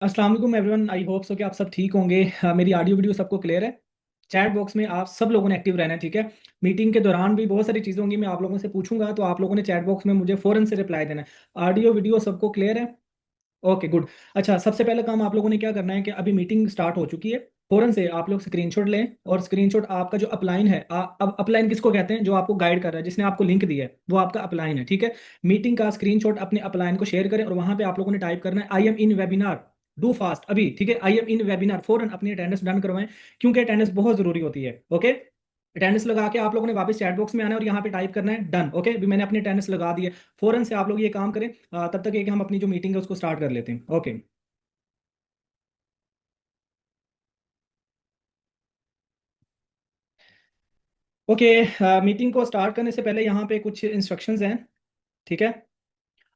अस्सलाम वालेकुम everyone. I hope so कि आप सब ठीक होंगे। मेरी ऑडियो वीडियो सबको क्लियर है। चैट बॉक्स में आप सब लोगों ने एक्टिव रहना है, ठीक है। मीटिंग के दौरान भी बहुत सारी चीज़ें होंगी, मैं आप लोगों से पूछूंगा तो आप लोगों ने चैट बॉक्स में मुझे फ़ौरन से रिप्लाई देना है। ऑडियो वीडियो सबको क्लियर है? Okay good. अच्छा, सबसे पहला काम आप लोगों ने क्या करना है कि अभी मीटिंग स्टार्ट हो चुकी है। फ़ौरन से आप लोग स्क्रीनशॉट लें और स्क्रीनशॉट आपका जो अपलाइन है, अब अपलाइन किसको कहते हैं? जो आपको गाइड कर रहा है, जिसने आपको लिंक दिया है, वो आपका अपलाइन है, ठीक है। मीटिंग का स्क्रीनशॉट अपने अपलाइन को शेयर करें और वहां पे आप लोगों ने टाइप करना है I am in webinar. Do fast अभी, ठीक है। आई एम इन वेबिनार, फौरन अपनी अटेंडेंस डन करवाएं, क्योंकि अटेंडेंस बहुत जरूरी होती है। ओके, अटेंडेंस लगा के आप लोगों ने वापस चैट बॉक्स में आना है और यहाँ पे टाइप करना है डन। ओके, अभी मैंने अपनी अटेंडेंस लगा दी है। फौरन से आप लोग ये काम करें। तब तक ये कि हम अपनी जो मीटिंग है उसको स्टार्ट कर लेते हैं। ओके। ओके, मीटिंग को स्टार्ट करने से पहले यहाँ पे कुछ इंस्ट्रक्शंस हैं, ठीक है।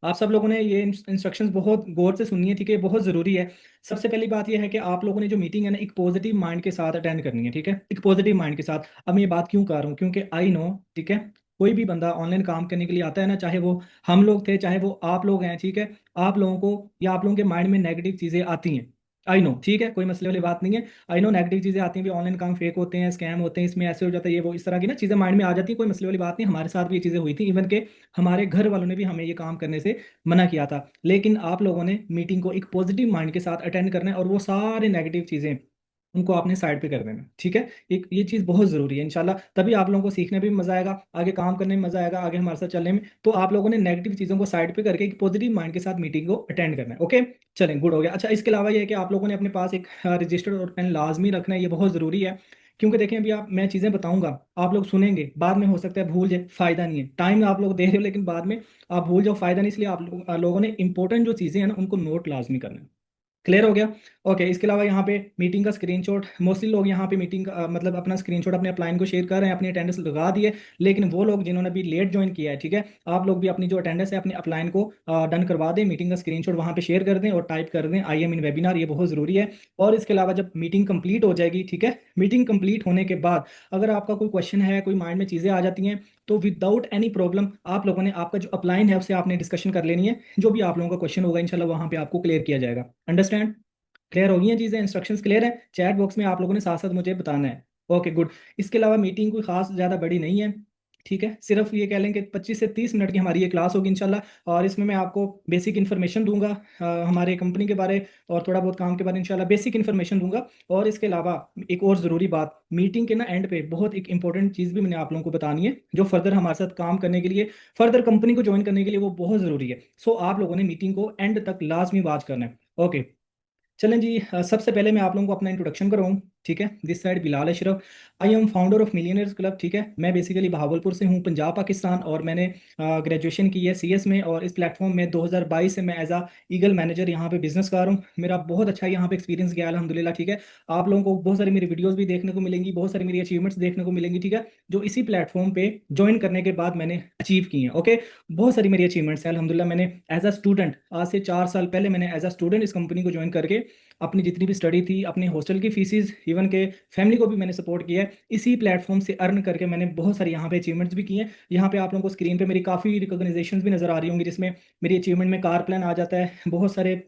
आप सब लोगों ने ये इंस्ट्रक्शंस बहुत गौर से सुननी है, ठीक है, बहुत ज़रूरी है। सबसे पहली बात ये है कि आप लोगों ने जो मीटिंग है ना, एक पॉजिटिव माइंड के साथ अटेंड करनी है, ठीक है। एक पॉजिटिव माइंड के साथ। अब मैं ये बात क्यों कर रहा हूँ, क्योंकि आई नो, ठीक है, कोई भी बंदा ऑनलाइन काम करने के लिए आता है ना, चाहे वो हम लोग थे, चाहे वो आप लोग हैं, ठीक है। आप लोगों को या आप लोगों के माइंड में नेगेटिव चीज़ें आती हैं। आई नो, ठीक है, कोई मसले वाली बात नहीं है। आई नो नेगेटिव चीज़ें आती हैं भी, ऑनलाइन काम फेक होते हैं, स्कैम होते हैं, इसमें ऐसे हो जाता है, ये वो इस तरह की ना चीज़ें माइंड में आ जाती है। कोई मसले वाली बात नहीं, हमारे साथ भी ये चीज़ें हुई थी। इवन के हमारे घर वालों ने भी हमें ये काम करने से मना किया था। लेकिन आप लोगों ने मीटिंग को एक पॉजिटिव माइंड के साथ अटेंड करना है और वो सारे नेगेटिव चीज़ें उनको आपने साइड पे कर देना है, ठीक है। एक ये चीज़ बहुत ज़रूरी है। इंशाल्लाह तभी आप लोगों को सीखने में भी मज़ा आएगा, आगे काम करने में मज़ा आएगा, आगे हमारे साथ चलने में। तो आप लोगों ने नेगेटिव चीज़ों को साइड पे करके एक पॉजिटिव माइंड के साथ मीटिंग को अटेंड करना है। ओके, चलें, गुड हो गया। अच्छा, इसके अलावा ये है कि आप लोगों ने अपने पास एक रजिस्टर और पेन लाजमी रखना है, ये बहुत ज़रूरी है। क्योंकि देखें, अभी आप मैं चीज़ें बताऊंगा, आप लोग सुनेंगे, बाद में हो सकता है भूल जाए, फ़ायदा नहीं है। टाइम आप लोग दे रहे हो लेकिन बाद में आप भूल जाओ, फ़ायदा नहीं। इसलिए लोगों ने इंपॉर्टेंट जो चीज़ें हैं ना, उनको नोट लाजमी करना है। क्लियर हो गया? ओके, इसके अलावा यहाँ पे मीटिंग का स्क्रीनशॉट, मोस्टली लोग यहाँ पे मीटिंग का मतलब अपना स्क्रीनशॉट अपने अपलाइन को शेयर कर रहे हैं, अपनी अटेंडेंस लगा दी है। लेकिन वो लोग जिन्होंने अभी लेट ज्वाइन किया है, ठीक है, आप लोग भी अपनी जो अटेंडेंस है अपने अपलाइन को डन करवा दें, मीटिंग का स्क्रीनशॉट वहाँ पे शेयर कर दें और टाइप कर दें आई एम इन वेबिनार, ये बहुत ज़रूरी है। और इसके अलावा जब मीटिंग कंप्लीट हो जाएगी, ठीक है, मीटिंग कंप्लीट होने के बाद अगर आपका कोई क्वेश्चन है, कोई माइंड में चीज़ें आ जाती हैं, तो विदाउट एनी प्रॉब्लम आप लोगों ने आपका जो अपलाइन है उससे आपने डिस्कशन कर लेनी है। जो भी आप लोगों का क्वेश्चन होगा इंशाल्लाह वहाँ पे आपको क्लियर किया जाएगा। अंडरस्टैंड? क्लियर हो गई हैं चीज़ें? इंस्ट्रक्शंस क्लियर है? चैट बॉक्स में आप लोगों ने साथ साथ मुझे बताना है। Okay good. इसके अलावा मीटिंग कोई खास ज़्यादा बड़ी नहीं है, ठीक है। सिर्फ ये कह लें कि 25 से 30 मिनट की हमारी ये क्लास होगी इंशाल्लाह। और इसमें मैं आपको बेसिक इन्फॉर्मेशन दूंगा, हमारे कंपनी के बारे और थोड़ा बहुत काम के बारे में इंशाल्लाह बेसिक इन्फॉर्मेशन दूंगा। और इसके अलावा एक और ज़रूरी बात, मीटिंग के ना एंड पे बहुत एक इंपॉर्टेंट चीज़ भी मैंने आप लोगों को बतानी है, जो फर्दर हमारे साथ काम करने के लिए, फर्दर कंपनी को ज्वाइन करने के लिए वो बहुत ज़रूरी है। सो आप लोगों ने मीटिंग को एंड तक लाजमी वॉच करना है। ओके, चलें जी। सबसे पहले मैं आप लोगों को अपना इंट्रोडक्शन कराऊँ, ठीक है। This side Bilal Ashraf, I am founder of millionaires club, ठीक है। मैं बेसिकली बहावलपुर से हूँ, पंजाब पाकिस्तान, और मैंने ग्रेजुएशन की है सीएस में। और इस प्लेटफॉर्म में 2022 से मैं एज आ ईगल मैनेजर यहाँ पे बिजनेस कर रहा हूँ। मेरा बहुत अच्छा यहाँ पे एक्सपीरियंस गया अल्हम्दुलिल्लाह, ठीक है। आप लोगों को बहुत सारी मेरी वीडियोज़ भी देखने को मिलेंगी, बहुत सारी मेरी अचीवमेंट्स देखने को मिलेंगी, ठीक है, जो इसी प्लेटफॉर्म पे ज्वाइन करने के बाद मैंने अचीव की हैं। ओके, बहुत सारी मेरी अचीवमेंट्स हैं अल्हम्दुलिल्लाह। मैंने एज अ स्टूडेंट, आज से 4 साल पहले मैंने एज अ स्टूडेंट इस कंपनी को ज्वाइन करके अपनी जितनी भी स्टडी थी, अपनी हॉस्टल की फीसिस, इवन के फैमिली को भी मैंने सपोर्ट किया है। इसी प्लेटफॉर्म से अर्न करके मैंने बहुत सारी यहाँ पे अचीवमेंट्स भी की हैं। यहाँ पे आप लोगों को स्क्रीन पे मेरी काफ़ी रिकॉग्नाइजेशंस भी नज़र आ रही होंगी, जिसमें मेरी अचीवमेंट में कार प्लान आ जाता है, बहुत सारे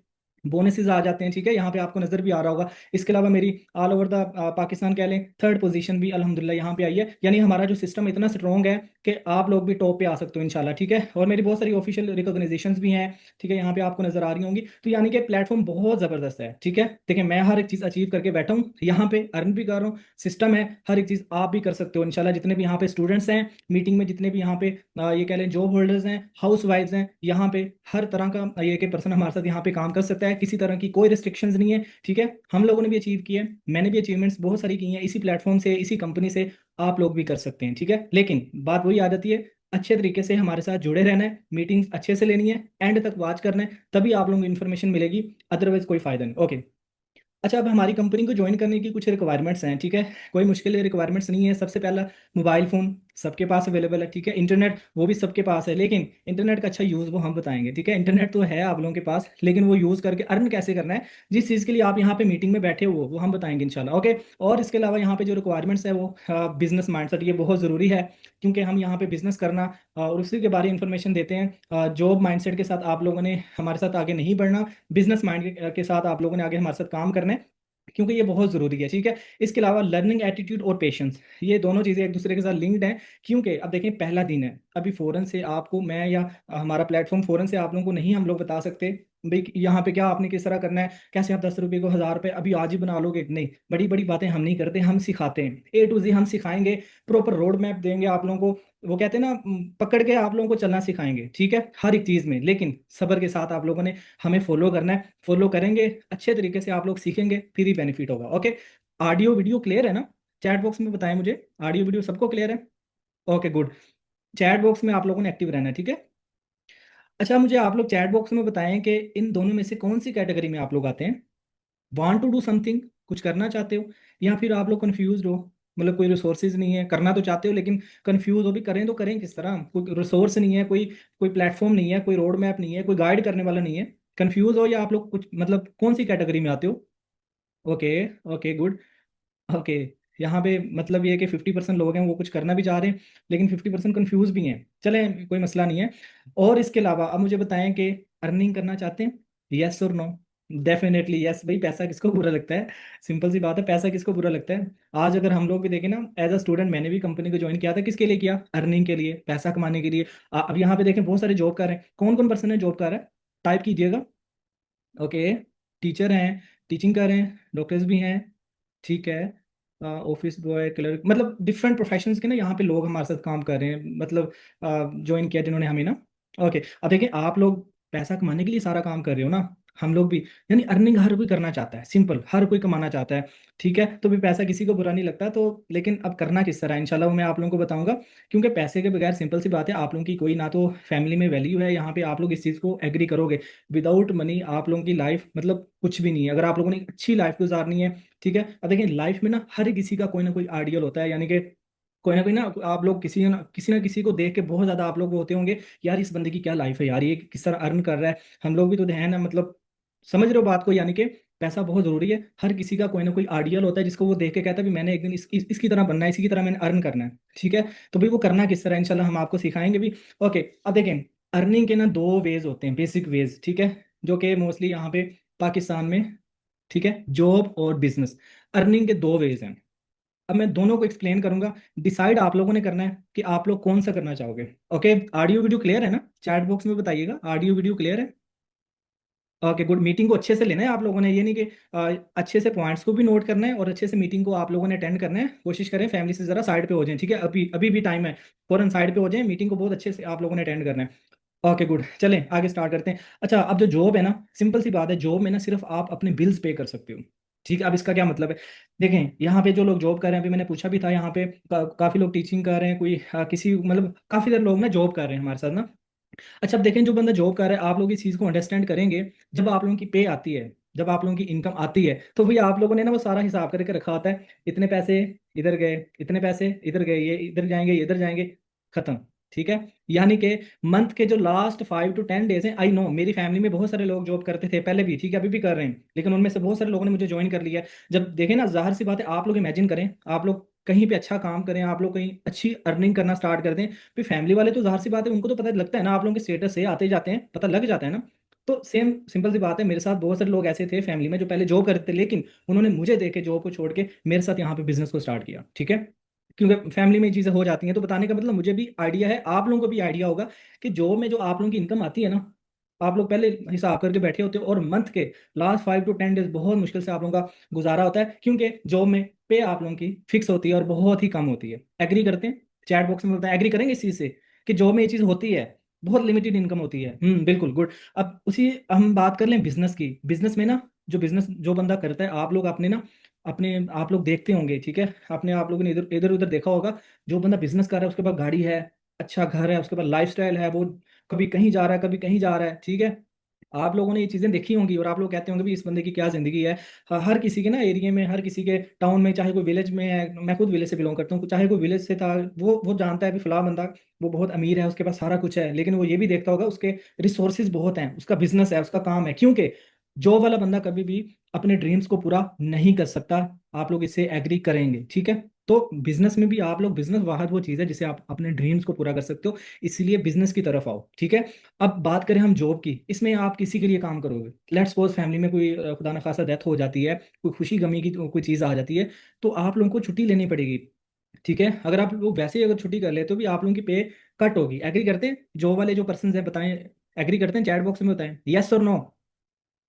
बोनसेस आ जाते हैं, ठीक है, यहाँ पे आपको नज़र भी आ रहा होगा। इसके अलावा मेरी ऑल ओवर द पाकिस्तान कह लें थर्ड पोजीशन भी अल्हम्दुलिल्लाह यहाँ पे आई है। यानी हमारा जो सिस्टम इतना स्ट्रॉन्ग है कि आप लोग भी टॉप पे आ सकते हो इंशाल्लाह, ठीक है। और मेरी बहुत सारी ऑफिशियल रिकॉग्नाइजेशंस भी हैं, ठीक है, यहाँ पे आपको नजर आ रही होंगी। तो यानी कि प्लेटफॉर्म बहुत ज़बरदस्त है, ठीक है। देखिए, मैं हर एक चीज़ अचीव करके बैठा हूँ, यहाँ पे अर्न भी कर रहा हूँ, सिस्टम है, हर एक चीज़ आप भी कर सकते हो इंशाल्लाह। जितने भी यहाँ पे स्टूडेंट्स हैं मीटिंग में, जितने भी यहाँ पे ये कह लें जॉब होल्डर्स हैं, हाउस वाइफ्स हैं, यहाँ पे हर तरह का ये कि पर्सन हमारे साथ यहाँ पे काम कर सकता है, किसी तरह की कोई रिस्ट्रिक्शंस नहीं है, ठीक है। हम लोगों ने भी अचीव किया है, मैंने भी अचीवमेंट्स बहुत सारी की हैं इसी प्लेटफॉर्म से, इसी कंपनी से। आप लोग भी कर सकते हैं, ठीक है। लेकिन बात वही आ जाती है, अच्छे तरीके से हमारे साथ जुड़े रहना है, मीटिंग्स अच्छे से लेनी है, एंड तक वॉच करना है, तभी आप लोगों को इन्फॉर्मेशन मिलेगी, अदरवाइज कोई फायदा नहीं। ओके, अच्छा, अब हमारी कंपनी को ज्वाइन करने की कुछ रिक्वायरमेंट्स हैं, ठीक है। कोई मुश्किल रिक्वायरमेंट्स नहीं है। सबसे पहला, मोबाइल फ़ोन, सबके पास अवेलेबल है, ठीक है। इंटरनेट वो भी सबके पास है, लेकिन इंटरनेट का अच्छा यूज़ वो हम बताएंगे, ठीक है। इंटरनेट तो है आप लोगों के पास, लेकिन वो यूज़ करके अर्न कैसे करना है, जिस चीज़ के लिए आप यहाँ पे मीटिंग में बैठे हो वो हम बताएंगे इंशाल्लाह, ओके। और इसके अलावा यहाँ पे जो रिक्वायरमेंट्स है वो बिजनेस माइंडसेट, ये बहुत ज़रूरी है, क्योंकि हम यहाँ पे बिजनेस करना और उसी के बारे में इंफॉर्मेशन देते हैं। जॉब माइंडसेट के साथ आप लोगों ने हमारे साथ आगे नहीं बढ़ना, बिजनेस माइंड के साथ आप लोगों ने आगे हमारे साथ काम करना है, क्योंकि ये बहुत ज़रूरी है, ठीक है। इसके अलावा लर्निंग एटीट्यूड और पेशेंस, ये दोनों चीज़ें एक दूसरे के साथ लिंक्ड हैं, क्योंकि अब देखें पहला दिन है, अभी फ़ौरन से आपको मैं या हमारा प्लेटफॉर्म फ़ौरन से आप लोगों को नहीं हम लोग बता सकते भाई यहाँ पे क्या आपने किस तरह करना है, कैसे आप 10 रुपये को 1000 रुपये अभी आज ही बना लोगे, नहीं। बड़ी बड़ी बातें हम नहीं करते, हम सिखाते हैं, ए टू जी हम सिखाएंगे, प्रॉपर रोड मैप देंगे आप लोगों को। वो कहते हैं ना, पकड़ के आप लोगों को चलना सिखाएंगे, ठीक है, हर एक चीज़ में, लेकिन सब्र के साथ आप लोगों ने हमें फॉलो करना है। फॉलो करेंगे अच्छे तरीके से, आप लोग सीखेंगे, फिर ही बेनिफिट होगा, ओके। ऑडियो वीडियो क्लियर है ना? चैट बॉक्स में बताएं मुझे, ऑडियो वीडियो सबको क्लियर है? Okay good. चैट बॉक्स में आप लोगों ने एक्टिव रहना है, ठीक है। अच्छा, मुझे आप लोग चैट बॉक्स में बताएं कि इन दोनों में से कौन सी कैटेगरी में आप लोग आते हैं। वांट टू डू समथिंग, कुछ करना चाहते हो, या फिर आप लोग कंफ्यूज हो, मतलब कोई रिसोर्सेज नहीं है, करना तो चाहते हो लेकिन कंफ्यूज हो भी, करें तो करें किस तरह, कोई रिसोर्स नहीं है, कोई कोई प्लेटफॉर्म नहीं है, कोई रोड मैप नहीं है, कोई गाइड करने वाला नहीं है, कंफ्यूज हो, या आप लोग कुछ मतलब कौन सी कैटेगरी में आते हो? Okay, okay good, okay. यहाँ पे मतलब ये है कि 50% लोग हैं वो कुछ करना भी चाह रहे हैं, लेकिन 50% कंफ्यूज भी हैं, चलें कोई मसला नहीं है। और इसके अलावा अब मुझे बताएं कि अर्निंग करना चाहते हैं, यस और नो? डेफिनेटली यस भाई, पैसा किसको बुरा लगता है, सिंपल सी बात है, पैसा किसको बुरा लगता है। आज अगर हम लोग भी देखें ना, एज अ स्टूडेंट मैंने भी कंपनी को ज्वाइन किया था, किसके लिए किया? अर्निंग के लिए, पैसा कमाने के लिए। अब यहाँ पे देखें बहुत सारे जॉब कर रहे हैं, कौन कौन पर्सन है जॉब कर रहा है, टाइप कीजिएगा। ओके, टीचर हैं, टीचिंग कर रहे हैं, डॉक्टर्स भी हैं, ठीक है, ऑफिस बॉय, क्लर्क, मतलब डिफरेंट प्रोफेशंस के ना यहाँ पे लोग हमारे साथ काम कर रहे हैं, मतलब ज्वाइन किया जिन्होंने हमें ना। ओके, अब देखिए आप लोग पैसा कमाने के लिए सारा काम कर रहे हो ना, हम लोग भी, यानी अर्निंग हर कोई करना चाहता है, सिंपल, हर कोई कमाना चाहता है, ठीक है। तो भी पैसा किसी को बुरा नहीं लगता, तो लेकिन अब करना किस तरह है इंशाल्लाह वो मैं आप लोगों को बताऊंगा, क्योंकि पैसे के बगैर सिंपल सी बात है, आप लोगों की कोई ना तो फैमिली में वैल्यू है, यहाँ पे आप लोग इस चीज़ को एग्री करोगे, विदाउट मनी आप लोगों की लाइफ मतलब कुछ भी नहीं है, अगर आप लोगों ने एक अच्छी लाइफ गुजारनी है, ठीक है। अब देखिए लाइफ में ना हर किसी का कोई ना कोई आइडियल होता है, यानी कि कोई ना आप लोग किसी ना किसी को देख के बहुत ज़्यादा आप लोग होते होंगे, यार इस बंदे की क्या लाइफ है यार, ये किस तरह अर्न कर रहा है, हम लोग भी तो है ना, मतलब समझ रहे हो बात को, यानी कि पैसा बहुत ज़रूरी है, हर किसी का कोई ना कोई आइडियल होता है जिसको वो देख के कहता है भी मैंने एक दिन इसकी तरह बनना है, इसी की तरह मैंने अर्न करना है, ठीक है। तो भाई वो करना किस तरह इंशाल्लाह हम आपको सिखाएंगे भी। ओके, अब देखें अर्निंग के ना दो वेज होते हैं, बेसिक वेज, ठीक है, जो कि मोस्टली यहाँ पे पाकिस्तान में, ठीक है, जॉब और बिजनेस, अर्निंग के दो वेज हैं। अब मैं दोनों को एक्सप्लेन करूंगा, डिसाइड आप लोगों ने करना है कि आप लोग कौन सा करना चाहोगे, ओके। ऑडियो वीडियो क्लियर है ना? चैट बॉक्स में बताइएगा, ऑडियो वीडियो क्लियर है? Okay good. मीटिंग को अच्छे से लेना है आप लोगों ने, ये नहीं कि अच्छे से पॉइंट्स को भी नोट करना है और अच्छे से मीटिंग को आप लोगों ने अटेंड करना है, कोशिश करें फैमिली से जरा साइड पे हो जाएं, ठीक है, अभी अभी भी टाइम है, फौरन साइड पे हो जाएं, मीटिंग को बहुत अच्छे से आप लोगों ने अटेंड करना है। ओके गुड, चलें आगे स्टार्ट करते हैं। अच्छा, अब जो जॉब है ना, सिंपल सी बात है, जॉब में ना सिर्फ आप अपने बिल्स पे कर सकते हो, ठीक है। अब इसका क्या मतलब है, देखें यहाँ पे जो लोग जॉब कर रहे हैं, अभी मैंने पूछा भी था, यहाँ पे काफ़ी लोग टीचिंग कर रहे हैं, कोई किसी मतलब काफ़ी सारे लोग ना जॉब कर रहे हैं हमारे साथ ना। अच्छा, अब देखें जो बंदा जॉब कर रहा है, आप लोग इस चीज़ को अंडरस्टैंड करेंगे, जब आप लोगों की पे आती है, जब आप लोगों की इनकम आती है, तो भैया आप लोगों ने ना वो सारा हिसाब करके रखा होता है, इतने पैसे इधर गए, इतने पैसे इधर गए, ये इधर जाएंगे, ये इधर जाएंगे, खत्म, ठीक है। यानी कि मंथ के जो लास्ट 5 to 10 डेज हैं, आई नो मेरी फैमिली में बहुत सारे लोग जॉब करते थे पहले भी, ठीक है, अभी भी कर रहे हैं, लेकिन उनमें से बहुत सारे लोगों ने मुझे ज्वाइन कर लिया है। जब देखें ना, जाहिर सी बात है, आप लोग इमेजिन करें, आप लोग कहीं पे अच्छा काम करें, आप लोग कहीं अच्छी अर्निंग करना स्टार्ट कर दें, फिर फैमिली वाले तो जाहिर सी बात है उनको तो पता लगता है ना, आप लोगों के स्टेटस से आते जाते हैं, पता लग जाता है ना। तो सेम सिंपल सी बात है, मेरे साथ बहुत सारे लोग ऐसे थे फैमिली में जो पहले जॉब करते थे, लेकिन उन्होंने मुझे देख के जॉब को छोड़ के मेरे साथ यहाँ पे बिजनेस को स्टार्ट किया, ठीक है। क्योंकि फैमिली में ये चीज़ें हो जाती हैं, तो बताने का मतलब मुझे भी आइडिया है, आप लोगों को भी आइडिया होगा कि जॉब में जो आप लोगों की इनकम आती है ना, आप लोग पहले हिसाब करके बैठे होते हो, और मंथ के लास्ट 5 to 10 डेज बहुत मुश्किल से आप लोगों का गुजारा होता है, क्योंकि जॉब में पे आप लोगों की फिक्स होती है और बहुत ही कम होती है। एग्री करते हैं? चैट बॉक्स में बताएं, एग्री करेंगे इस चीज़ से कि जॉब में ये चीज़ होती है, बहुत लिमिटेड इनकम होती है, बिल्कुल गुड। अब उसी हम बात कर लें बिजनेस की, बिजनेस में ना जो बिजनेस जो बंदा करता है, आप लोग अपने ना अपने आप लोग देखते होंगे, ठीक है, अपने आप लोगों ने इधर इधर उधर देखा होगा, जो बंदा बिजनेस कर रहा है उसके पास गाड़ी है, अच्छा घर है, उसके पास लाइफ स्टाइल है, वो कभी कहीं जा रहा है, कभी कहीं जा रहा है, ठीक है, आप लोगों ने ये चीजें देखी होंगी और आप लोग कहते होंगे भी इस बंदे की क्या जिंदगी है। हर किसी के ना एरिया में, हर किसी के टाउन में, चाहे कोई विलेज में है, मैं खुद विलेज से बिलोंग करता हूँ, चाहे कोई विलेज से था, वो जानता है भी फला बंदा वो बहुत अमीर है, उसके पास सारा कुछ है, लेकिन वो ये भी देखता होगा उसके रिसोर्सेज बहुत हैं, उसका बिजनेस है, उसका काम है, क्योंकि जॉब वाला बंदा कभी भी अपने ड्रीम्स को पूरा नहीं कर सकता। आप लोग इससे एग्री करेंगे, ठीक है? तो बिजनेस में भी आप लोग, बिजनेस वाहद वो चीज़ है जिससे आप अपने ड्रीम्स को पूरा कर सकते हो, इसलिए बिजनेस की तरफ आओ, ठीक है? अब बात करें हम जॉब की, इसमें आप किसी के लिए काम करोगे, लेट्स सपोज फैमिली में कोई खुदा न खासा डेथ हो जाती है, कोई खुशी गमी की कोई चीज़ आ जाती है, तो आप लोगों को छुट्टी लेनी पड़ेगी, ठीक है? अगर आप लोग वैसे ही अगर छुट्टी कर ले तो भी आप लोगों की पे कट होगी। एग्री करते हैं? जॉब वाले जो पर्सन हैं बताएं, एग्री करते हैं? चैट बॉक्स में बताएं यस और नो।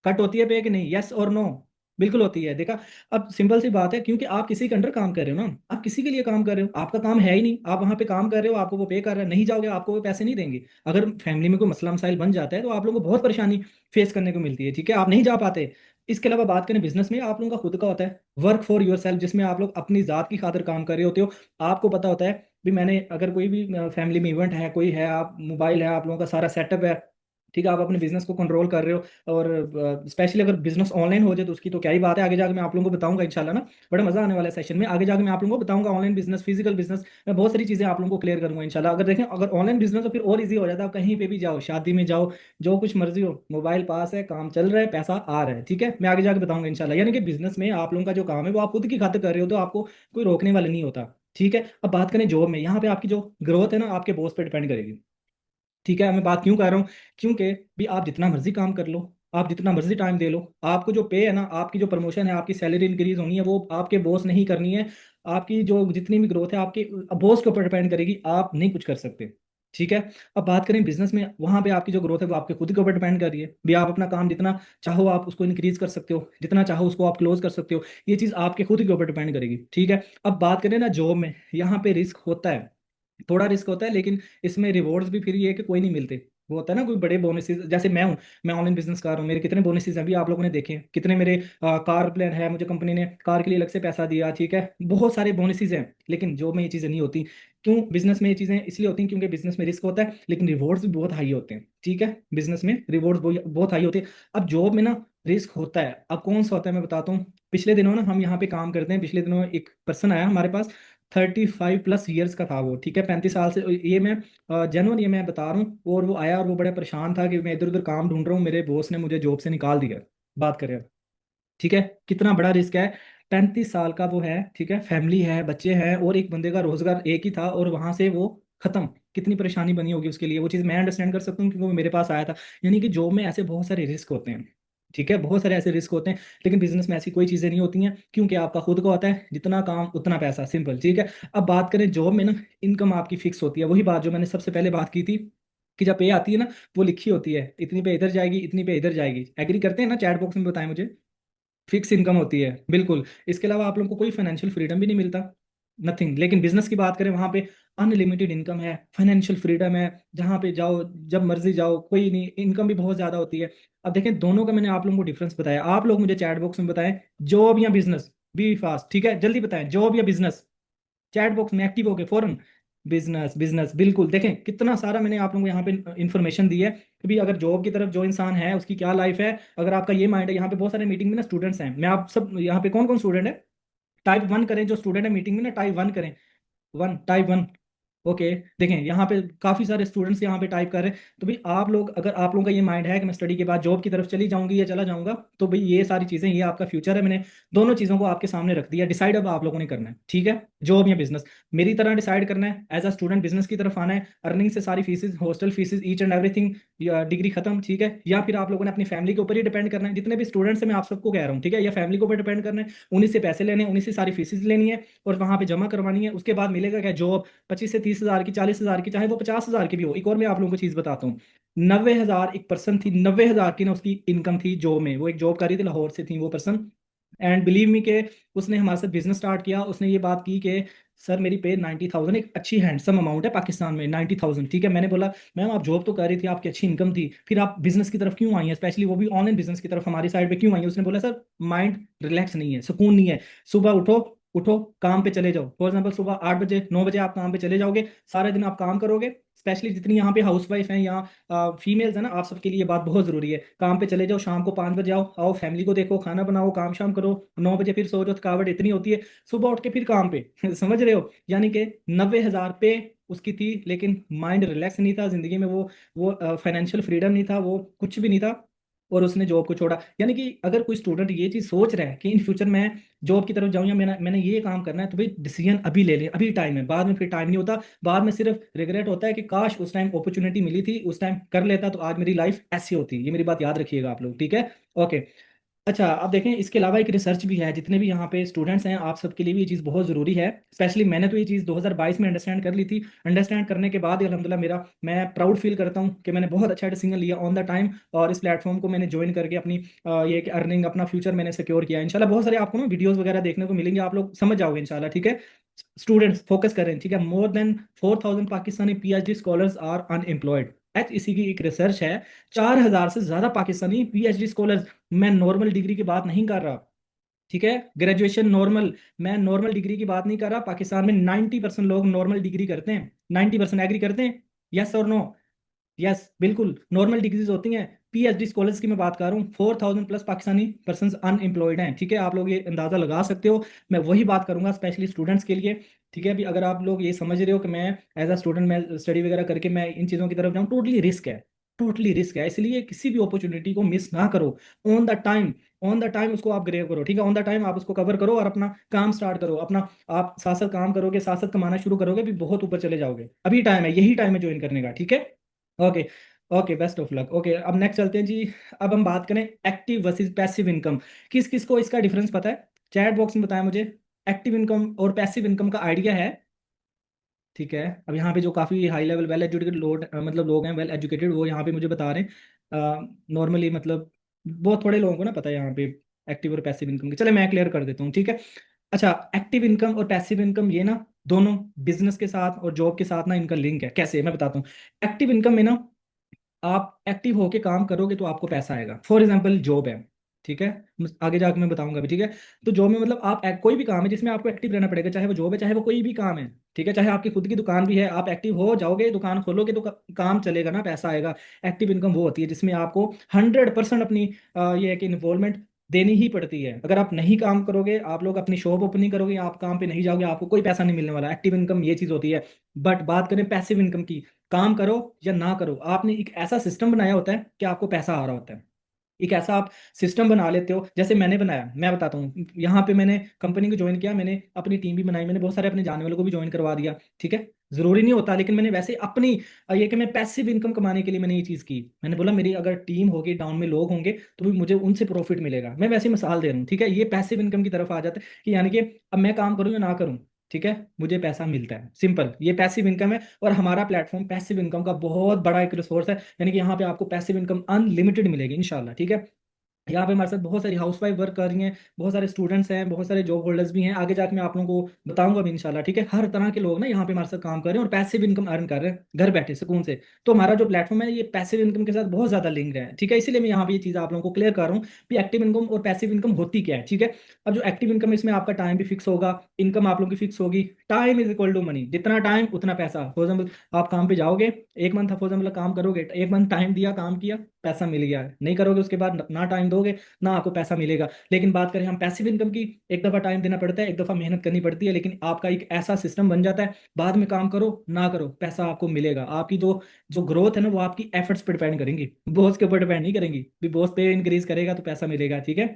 कट होती है पे कि नहीं? यस और नो। बिल्कुल होती है, देखा? अब सिंपल सी बात है, क्योंकि आप किसी के अंडर काम कर रहे हो ना, आप किसी के लिए काम कर रहे हो, आपका काम है ही नहीं, आप वहां पे काम कर रहे हो, आपको वो पे कर रहा है, नहीं जाओगे आपको वो पैसे नहीं देंगे। अगर फैमिली में कोई मसला मसाइल बन जाता है तो आप लोगों को बहुत परेशानी फेस करने को मिलती है, ठीक है? आप नहीं जा पाते। इसके अलावा बात करें बिजनेस में, आप लोगों का खुद का होता है वर्क फॉर योर सेल्फ, जिसमें आप लोग अपनी जात की खातिर काम कर रहे होते हो। आपको पता होता है भी मैंने अगर कोई भी फैमिली में इवेंट है, कोई है, आप मोबाइल है, आप लोगों का सारा सेटअप है, ठीक है? आप अपने बिजनेस को कंट्रोल कर रहे हो, और स्पेशली अगर बिजनेस ऑनलाइन हो जाए तो उसकी तो क्या ही बात है, आगे जाके मैं आप लोगों को बताऊंगा इंशाल्लाह ना। बड़ा मजा आने वाला है सेशन में, आगे जाके मैं आप लोगों को बताऊंगा ऑनलाइन बिजनेस, फिजिकल बिजनेस, मैं बहुत सारी चीजें आप लोगों को क्लियर करूंगा इंशाल्लाह। अगर देखें, अगर ऑनलाइन बिजनेस तो फिर और इजी हो जाता है, आप कहीं पे भी जाओ, शादी में जाओ, जो कुछ मर्जी हो, मोबाइल पास है, काम चल रहा है, पैसा आ रहा है, ठीक है? मैं आगे जाके बताऊंगा इंशाल्लाह। यानी कि बिजनेस में आप लोगों का जो काम है वो आप खुद की खातिर कर रहे हो, तो आपको कोई रोकने वाला नहीं होता, ठीक है? अब बात करें जॉब में, यहाँ पे आपकी जो ग्रोथ है ना आपके बॉस पे डिपेंड करेगी, ठीक है? मैं बात क्यों कर रहा हूँ? क्योंकि भी आप जितना मर्जी काम कर लो, आप जितना मर्जी टाइम दे लो, आपको जो पे है ना, आपकी जो प्रमोशन है, आपकी सैलरी इंक्रीज होनी है, वो आपके बॉस नहीं करनी है। आपकी जो जितनी भी ग्रोथ है आपके बॉस के ऊपर डिपेंड करेगी, आप नहीं कुछ कर सकते, ठीक है? अब बात करें बिजनेस में, वहां पे आपकी जो ग्रोथ है वो आपके खुद के ऊपर डिपेंड कर रही है भी आप अपना काम जितना चाहो आप उसको इंक्रीज कर सकते हो, जितना चाहो उसको आप क्लोज कर सकते हो, ये चीज़ आपके खुद के ऊपर डिपेंड करेगी, ठीक है? अब बात करें ना जॉब में, यहाँ पे रिस्क होता है, थोड़ा रिस्क होता है, लेकिन इसमें रिवॉर्ड्स भी फिर ये है कि कोई नहीं मिलते। वो होता है ना कोई बड़े बोनसेस, जैसे मैं हूँ, मैं ऑनलाइन बिजनेस कर रहा हूँ, मेरे कितने बोनसेस हैं अभी आप लोगों ने देखे हैं, कितने मेरे कार प्लान है, मुझे कंपनी ने कार के लिए अलग से पैसा दिया, ठीक है? बहुत सारे बोनसेस हैं, लेकिन जॉब में ये चीज़ें नहीं होती। क्यों बिजनेस में ये चीज़ें इसलिए होती हैं? क्योंकि बिजनेस में रिस्क होता है लेकिन रिवॉर्ड्स भी बहुत हाई होते हैं, ठीक है? बिजनेस में रिवॉर्ड्स बहुत हाई होते हैं। अब जॉब में ना रिस्क होता है, अब कौन सा होता है मैं बताता हूँ। पिछले दिनों ना हम यहाँ पे काम करते हैं, पिछले दिनों एक पर्सन आया हमारे पास, 35+ ईयर्स का था वो, ठीक है? 35 साल से, ये मैं जेन्युइन ये मैं बता रहा हूँ। और वो आया और वो बड़ा परेशान था कि मैं इधर उधर काम ढूंढ रहा हूँ, मेरे बॉस ने मुझे जॉब से निकाल दिया। बात करें, ठीक है? कितना बड़ा रिस्क है। 35 साल का वो है, ठीक है? फैमिली है, बच्चे हैं, और एक बंदे का रोजगार एक ही था और वहां से वो खत्म। कितनी परेशानी बनी होगी उसके लिए, वो चीज़ मैं अंडरस्टैंड कर सकता हूँ क्योंकि वो मेरे पास आया था। यानी कि जॉब में ऐसे बहुत सारे रिस्क होते हैं, ठीक है? बहुत सारे ऐसे रिस्क होते हैं, लेकिन बिजनेस में ऐसी कोई चीज़ें नहीं होती हैं, क्योंकि आपका खुद का होता है, जितना काम उतना पैसा, सिंपल, ठीक है? अब बात करें जॉब में ना, इनकम आपकी फिक्स होती है, वही बात जो मैंने सबसे पहले बात की थी कि जब पे आती है ना, वो लिखी होती है, इतनी पे इधर जाएगी, इतनी पे इधर जाएगी। एग्री करते हैं ना? चैट बॉक्स में बताएं मुझे। फिक्स इनकम होती है, बिल्कुल। इसके अलावा आप लोगों को कोई फाइनेंशियल फ्रीडम भी नहीं मिलता, नथिंग। लेकिन बिजनेस की बात करें, वहां पे अनलिमिटेड इनकम है, फाइनेंशियल फ्रीडम है, जहां पे जाओ जब मर्जी जाओ, कोई नहीं, इनकम भी बहुत ज्यादा होती है। अब देखें दोनों का मैंने आप लोगों को डिफरेंस बताया, आप लोग मुझे चैट बॉक्स में बताएं, जॉब या बिजनेस? बी फास्ट, ठीक है? जल्दी बताएं, जॉब या बिजनेस? चैट बॉक्स में एक्टिव हो गए फौरन। बिजनेस, बिजनेस, बिल्कुल। देखें कितना सारा मैंने आप लोगों को यहाँ पे इंफॉर्मेशन दी है कि भी अगर जॉब की तरफ जो इंसान है उसकी क्या लाइफ है। अगर आपका ये माइंड है, यहाँ पे बहुत सारे मीटिंग में ना स्टूडेंट्स हैं, मैं आप सब यहाँ पे कौन कौन स्टूडेंट है, टाइप 1 करें, जो स्टूडेंट है मीटिंग में ना टाइप 1 करें। One, type 1। ओके, देखें यहाँ पे काफी सारे स्टूडेंट्स यहाँ पे टाइप कर रहे हैं। तो भाई आप लोग, अगर आप लोगों का ये माइंड है कि मैं स्टडी के बाद जॉब की तरफ चली जाऊंगी या चला जाऊंगा, तो भाई ये सारी चीजें, ये आपका फ्यूचर है, मैंने दोनों चीजों को आपके सामने रख दिया। डिसाइड अब आप लोगों ने करना है, ठीक है? जॉब या बिजनेस, मेरी तरह डिसाइड करना है। एज अ स्टूडेंट बिजनेस की तरफ आना है, अर्निंग से सारी faeces, hostel faeces, each and everything, degree खत्म, ठीक है? या फिर आप लोगों ने अपनी फैमिली के ऊपर ही डिपेंड करना है, जितने भी स्टूडेंट्स हैं मैं आप सबको कह रहा हूँ, ठीक है? या फैमिली के ऊपर डिपेंड करना है, उन्हीं से पैसे लेने हैं, उन्हीं से सारी फीसेज लेनी है और वहां पे जमा करवानी है। उसके बाद मिलेगा क्या? जॉब 25 से 30 हज़ार की, 40 हज़ार की, चाहे वो 50 हज़ार की भी हो। एक और मैं आप लोगों को चीज़ बताता हूँ, 90 हज़ार एक पर्सन थी, 90 हज़ार की ना उसकी इनकम थी जॉब में। वो एक जॉब कर रही थी, लाहौर से थी वो पर्सन। एंड बिलीव मी के उसने हमारे साथ बिजनेस स्टार्ट किया, उसने ये बात की कि सर मेरी पे 90,000, एक अच्छी हैंडसम अमाउंट है पाकिस्तान में, 90,000, ठीक है? मैंने बोला मैम आप जॉब तो कर रही थी, आपकी अच्छी इनकम थी, फिर आप बिजनेस की तरफ क्यों आई हैं, स्पेशली वो भी ऑनलाइन बिजनेस की तरफ हमारी साइड पे क्यों आई है? उसने बोला सर माइंड रिलैक्स नहीं है, सुकून नहीं है। सुबह उठो, उठो काम पे चले जाओ। फॉर एग्जाम्पल सुबह 8 बजे 9 बजे आप काम पे चले जाओगे, सारे दिन आप काम करोगे, स्पेशली जितनी यहाँ पे हाउस वाइफ हैं या फीमेल्स हैं ना, आप सबके लिए ये बात बहुत ज़रूरी है। काम पे चले जाओ, शाम को 5 बजे आओ, आओ फैमिली को देखो, खाना बनाओ, काम शाम करो, 9 बजे फिर सो जाओ, थकावट इतनी होती है, सुबह उठ के फिर काम पे समझ रहे हो? यानी कि 90,000 पे उसकी थी, लेकिन माइंड रिलैक्स नहीं था जिंदगी में, वो फाइनेंशियल फ्रीडम नहीं था, वो कुछ भी नहीं था, और उसने जॉब को छोड़ा। यानी कि अगर कोई स्टूडेंट ये चीज़ सोच रहा है कि इन फ्यूचर मैं जॉब की तरफ जाऊं या मैंने मैंने ये काम करना है, तो भाई डिसीजन अभी ले लें, अभी टाइम है, बाद में फिर टाइम नहीं होता। बाद में सिर्फ रिग्रेट होता है कि काश उस टाइम अपॉर्चुनिटी मिली थी, उस टाइम कर लेता तो आज मेरी लाइफ ऐसी होती। ये मेरी बात याद रखिएगा आप लोग, ठीक है? ओके। अच्छा, आप देखें इसके अलावा एक रिसर्च भी है, जितने भी यहाँ पे स्टूडेंट्स हैं आप सबके लिए भी ये चीज़ बहुत ज़रूरी है। स्पेशली मैंने तो ये चीज़ 2022 में अंडरस्टैंड कर ली थी। अंडरस्टैंड करने के बाद ही अल्हम्दुलिल्लाह मेरा, मैं प्राउड फील करता हूँ कि मैंने बहुत अच्छा डिसीजन लिया ऑन द टाइम, और इस प्लेटफॉर्म को मैंने ज्वाइन करके अपनी ये कि अर्निंग, अपना फ्यूचर मैंने सिक्योर किया। इंशाल्लाह बहुत सारे आपको ना वीडियोज़ वगैरह देखने को मिलेंगे, आप लोग समझ जाओगे इंशाल्लाह, ठीक है? स्टूडेंट्स फोकस करें, ठीक है? More than 4,000 Pakistani PhD scholars are unemployed. इसी की एक रिसर्च है, 4,000 से ज्यादा पाकिस्तानी PhD स्कॉलर्स, मैं नॉर्मल डिग्री की बात नहीं कर रहा, ठीक है? ग्रेजुएशन नॉर्मल, मैं नॉर्मल डिग्री की बात नहीं कर रहा। पाकिस्तान में 90% लोग नॉर्मल डिग्री करते हैं, 90% एग्री करते हैं, यस और नो? यस, बिल्कुल नॉर्मल डिग्रीज होती हैं। PhD स्कॉलर्स की मैं बात कर रहा हूँ, 4,000 प्लस पाकिस्तानी पर्सन अनएम्प्लॉयड हैं, ठीक है? आप लोग ये अंदाजा लगा सकते हो। मैं वही बात करूंगा स्पेशली स्टूडेंट्स के लिए, ठीक है? अभी अगर आप लोग ये समझ रहे हो कि मैं एज अ स्टूडेंट मैं स्टडी वगैरह करके मैं इन चीज़ों की तरफ जाऊँ, टोटली रिस्क है, टोटली रिस्क है। इसलिए किसी भी अपॉर्चुनिटी को मिस ना करो। On the time, on the time उसको आप ग्रेव करो, ठीक है? ऑन द टाइम आप उसको कवर करो और अपना काम स्टार्ट करो अपना। आप साथ साथ काम करोगे, साथ साथ कमाना शुरू करोगे, भी बहुत ऊपर चले जाओगे। अभी टाइम है, यही टाइम है ज्वाइन करने का, ठीक है? Okay. Okay, best of luck. Okay, अब नेक्स्ट चलते हैं जी। अब हम बात करें एक्टिव वर्सेस पैसिव इनकम। किस किस को इसका डिफरेंस पता है? चैट बॉक्स में बताएं मुझे। एक्टिव इनकम और पैसिव इनकम का आइडिया है? ठीक है, अब यहाँ पे जो काफ़ी हाई लेवल वेल एजुकेटेड लोग, मतलब लोग हैं वेल एजुकेटेड, वो यहाँ पे मुझे बता रहे हैं नॉर्मली, मतलब बहुत थोड़े लोगों को ना पता है यहाँ पे एक्टिव और पैसिव इनकम के। चले मैं क्लियर कर देता हूँ, ठीक है? अच्छा, एक्टिव इनकम और पैसिव इनकम ये ना दोनों बिजनेस के साथ और जॉब के साथ ना इनका लिंक है। कैसे, मैं बताता हूँ। एक्टिव इनकम में ना आप एक्टिव होके काम करोगे तो आपको पैसा आएगा। फॉर एग्जाम्पल जॉब है, ठीक है? आगे जाकर मैं बताऊंगा भी, ठीक है? तो जॉब में मतलब आप कोई भी काम है जिसमें आपको एक्टिव रहना पड़ेगा, चाहे वो जॉब है चाहे वो कोई भी काम है, ठीक है? चाहे आपकी खुद की दुकान भी है, आप एक्टिव हो जाओगे, दुकान खोलोगे तो काम चलेगा ना, पैसा आएगा। एक्टिव इनकम वो होती है जिसमें आपको 100% अपनी ये है कि इन्वॉल्वमेंट देनी ही पड़ती है। अगर आप नहीं काम करोगे, आप लोग अपनी शॉप ओपन नहीं करोगे, आप काम पे नहीं जाओगे, आपको कोई पैसा नहीं मिलने वाला। एक्टिव इनकम ये चीज़ होती है। बट बात करें पैसिव इनकम की, काम करो या ना करो, आपने एक ऐसा सिस्टम बनाया होता है कि आपको पैसा आ रहा होता है। एक ऐसा आप सिस्टम बना लेते हो, जैसे मैंने बनाया, मैं बताता हूँ। यहाँ पे मैंने कंपनी को ज्वाइन किया, मैंने अपनी टीम भी बनाई, मैंने बहुत सारे अपने जानने वालों को भी ज्वाइन करवा दिया, ठीक है? जरूरी नहीं होता, लेकिन मैंने वैसे अपनी ये कि मैं पैसिव इनकम कमाने के लिए मैंने ये चीज़ की। मैंने बोला मेरी अगर टीम होगी, डाउन में लोग होंगे, तो भी मुझे उनसे प्रॉफिट मिलेगा। मैं वैसे ही मिसाल दे रहा हूँ, ठीक है? ये पैसिव इनकम की तरफ आ जाता है कि यानी कि अब मैं काम करूँ या ना करूँ, ठीक है, मुझे पैसा मिलता है, सिंपल। ये पैसिव इनकम है, और हमारा प्लेटफॉर्म पैसिव इनकम का बहुत बड़ा एक रिसोर्स है। यानी कि यहाँ पे आपको पैसिव इनकम अनलिमिटेड मिलेगी इंशाल्लाह, ठीक है? यहाँ पे हमारे साथ बहुत सारी हाउसवाइफ वर्क कर रही हैं, बहुत सारे स्टूडेंट्स हैं, बहुत सारे जॉब होल्डर्स भी हैं। आगे जाकर मैं आप लोगों को बताऊंगा भी इंशाल्लाह, ठीक है? हर तरह के लोग ना यहाँ पे हमारे साथ काम कर रहे हैं और पैसिव इनकम अर्न कर रहे हैं घर बैठे सुकून से। तो हमारा जो प्लेटफॉर्म है ये पैसिव इनकम के साथ बहुत ज्यादा लिंक है, ठीक है? इसीलिए मैं यहाँ पे ये चीज़ आप लोगों को क्लियर कर रहा हूँ कि एक्टिव इनकम और पैसिव इनकम होती क्या है, ठीक है? अब जो एक्टिव इनकम है इसमें आपका टाइम भी फिक्स होगा, इनकम आप लोगों की फिक्स होगी। Time is equal to money, जितना टाइम उतना पैसा। फॉर एग्जाम्पल आप काम पे जाओगे, एक मंथ फॉर एग्जाम्पल काम करोगे, एक मंथ टाइम दिया, काम किया, पैसा मिल गया। नहीं करोगे उसके बाद ना टाइम दोगे ना आपको पैसा मिलेगा। लेकिन बात करें हम पैसिव इनकम की, एक दफा टाइम देना पड़ता है, एक दफा मेहनत करनी पड़ती है, लेकिन आपका एक ऐसा सिस्टम बन जाता है, बाद में काम करो ना करो पैसा आपको मिलेगा। आपकी जो जो ग्रोथ है ना वो आपकी एफर्ट्स पर डिपेंड करेंगी, बॉस के ऊपर डिपेंड नहीं करेंगी। भी बॉस पे इंक्रीज करेगा तो पैसा मिलेगा, ठीक है?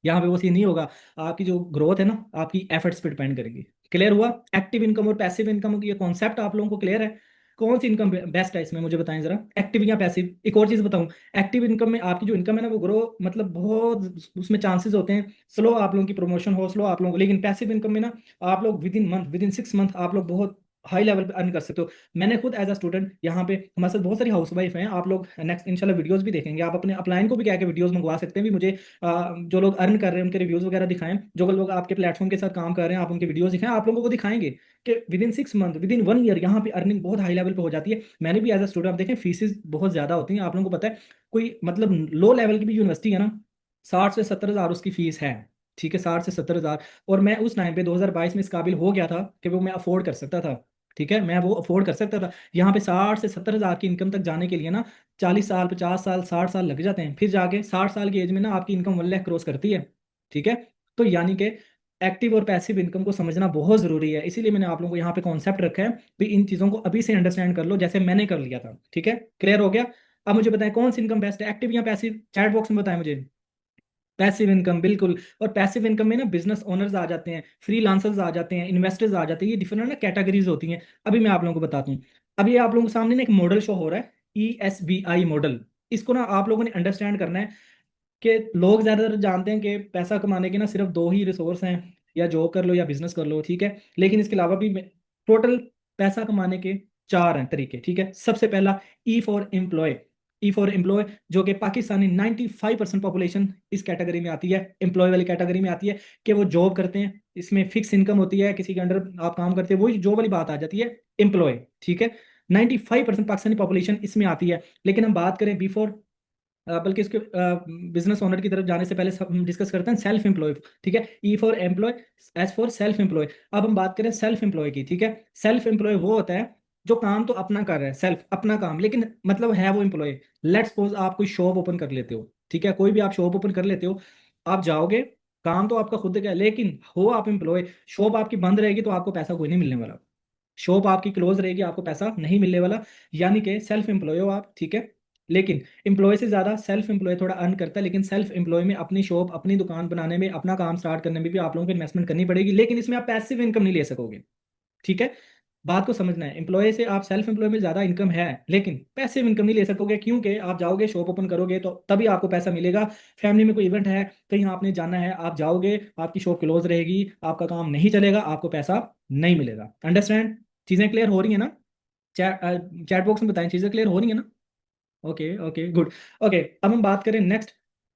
यहाँ पे वो सीन नहीं होगा। आपकी जो ग्रोथ है ना आपकी एफर्ट्स पे डिपेंड करेगी। क्लियर हुआ? एक्टिव इनकम और पैसिव इनकम की ये कॉन्सेप्ट आप लोगों को क्लियर है? कौन सी इनकम बेस्ट है इसमें मुझे बताएं जरा, एक्टिव या पैसिव? एक और चीज बताऊं, एक्टिव इनकम में आपकी जो इनकम है ना वो ग्रो, मतलब बहुत उसमें चांसेस होते हैं स्लो आप लोगों की प्रमोशन हो, स्लो आप लोगों को। लेकिन पैसिव इनकम में ना आप लोग with in month, with in 6 month आप लोग बहुत हाई लेवल पे अर्न कर सकते हो। मैंने खुद एज अ स्टूडेंट, यहाँ पे हमारे साथ बहुत सारी हाउस वाइफ हैं, आप लोग नेक्स्ट इंशाल्लाह वीडियोस भी देखेंगे, आप अपने अपलाइन को भी क्या क्या वीडियोस मंगवा सकते हैं भी मुझे। जो लोग अर्न कर रहे हैं उनके रिव्यूज वगैरह दिखाएं, जो लोग आपके प्लेटफॉर्म के साथ काम कर रहे हैं आप उनके वीडियोस दिखाएं, आप लोगों को दिखाएंगे कि with in 6 month, with in 1 year यहाँ पे अर्निंग बहुत हाई लेवल पे हो जाती है। मैंने भी एज अ स्टूडेंट, आप देखें फीसेस बहुत ज्यादा होती हैं, आप लोगों को पता है। कोई मतलब लो लेवल की भी यूनिवर्सिटी है ना, 60 से 70 हज़ार उसकी फीस है, ठीक है? 60 से 70 हज़ार। और मैं उस टाइम पे 2022 में इस काबिल हो गया था कि वो मैं अफोर्ड कर सकता था। ठीक है, मैं वो अफोर्ड कर सकता था। यहाँ पे 60 से 70 हज़ार की इनकम तक जाने के लिए ना 40 साल, 50 साल, 60 साल लग जाते हैं, फिर जाके 60 साल की एज में ना आपकी इनकम 1 लाख क्रॉस करती है। ठीक है, तो यानी कि एक्टिव और पैसिव इनकम को समझना बहुत जरूरी है। इसीलिए मैंने आप लोगों को यहाँ पे कॉन्सेप्ट रखा है भी इन चीज़ों को अभी से अंडरस्टैंड कर लो, जैसे मैंने कर लिया था। ठीक है, क्लियर हो गया? अब मुझे बताएं कौन सी इनकम बेस्ट है, एक्टिव या पैसिव? चैट बॉक्स में बताएं मुझे। पैसिव इनकम, बिल्कुल। और पैसिव इनकम में ना बिजनेस ओनर्स आ जाते हैं, फ्रीलांसर्स आ जाते हैं, इन्वेस्टर्स आ जाते हैं, ये डिफरेंट ना कैटेगरीज होती हैं। अभी मैं आप लोगों को बताता हूँ। अभी आप लोगों के सामने ना एक मॉडल शो हो रहा है, ESBI मॉडल। इसको ना आप लोगों ने अंडरस्टैंड करना है कि लोग ज्यादातर जानते हैं कि पैसा कमाने के ना सिर्फ दो ही रिसोर्स हैं, या जॉब कर लो या बिजनेस कर लो। ठीक है, लेकिन इसके अलावा भी टोटल पैसा कमाने के चार हैं तरीके। ठीक है, सबसे पहला E for employ. E for employ, जो कि पाकिस्तानी 95% पॉपुलेशन इस कैटेगरी में आती है, एम्प्लॉय वाली कैटेगरी में आती है, कि वो जॉब करते हैं, इसमें फिक्स इनकम होती है, किसी के अंडर आप काम करते हैं, वही जॉब वाली बात आ जाती है, एम्प्लॉय। ठीक है, 95% पाकिस्तानी पॉपुलेशन इसमें आती है। लेकिन हम बात करें बिफोर, बल्कि इसके बिजनेस ओनर की तरफ जाने से पहले हम डिस्कस करते हैं सेल्फ एम्प्लॉय। ठीक है, E for employ, S for self employ. अब हम बात करें सेल्फ एम्प्लॉय की। ठीक है, सेल्फ एम्प्लॉय वो होता है जो काम तो अपना कर रहा है, सेल्फ अपना काम, लेकिन मतलब है वो एम्प्लॉय। लेट्स सपोज आप कोई शॉप ओपन कर लेते हो। ठीक है, कोई भी आप शॉप ओपन कर लेते हो, आप जाओगे, काम तो आपका खुद का है, लेकिन हो आप एम्प्लॉय, शॉप आपकी बंद रहेगी तो आपको पैसा कोई नहीं मिलने वाला। शॉप आपकी क्लोज रहेगी, आपको पैसा नहीं मिलने वाला। यानी कि सेल्फ एम्प्लॉय हो आप। ठीक है, लेकिन एम्प्लॉय से ज़्यादा सेल्फ एम्प्लॉय थोड़ा अर्न करता है, लेकिन सेल्फ एम्प्लॉय में अपनी शॉप, अपनी दुकान बनाने में, अपना काम स्टार्ट करने में भी आप लोगों को इन्वेस्टमेंट करनी पड़ेगी, लेकिन इसमें आप पैसिव इनकम नहीं ले सकोगे। ठीक है, बात को समझना है, एम्प्लॉय से आप सेल्फ एम्प्लॉय में ज़्यादा इनकम है, लेकिन पैसिव इनकम नहीं ले सकोगे, क्योंकि आप जाओगे शॉप ओपन करोगे तो तभी आपको पैसा मिलेगा। फैमिली में कोई इवेंट है, कहीं आपने जाना है, आप जाओगे, आपकी शॉप क्लोज रहेगी, आपका काम नहीं चलेगा, आपको पैसा नहीं मिलेगा। अंडरस्टैंड? चीज़ें क्लियर हो रही है ना? चैट चैट बॉक्स में बताएं, चीज़ें क्लियर हो रही है ना? Okay okay good. ओके, अब हम बात करें next,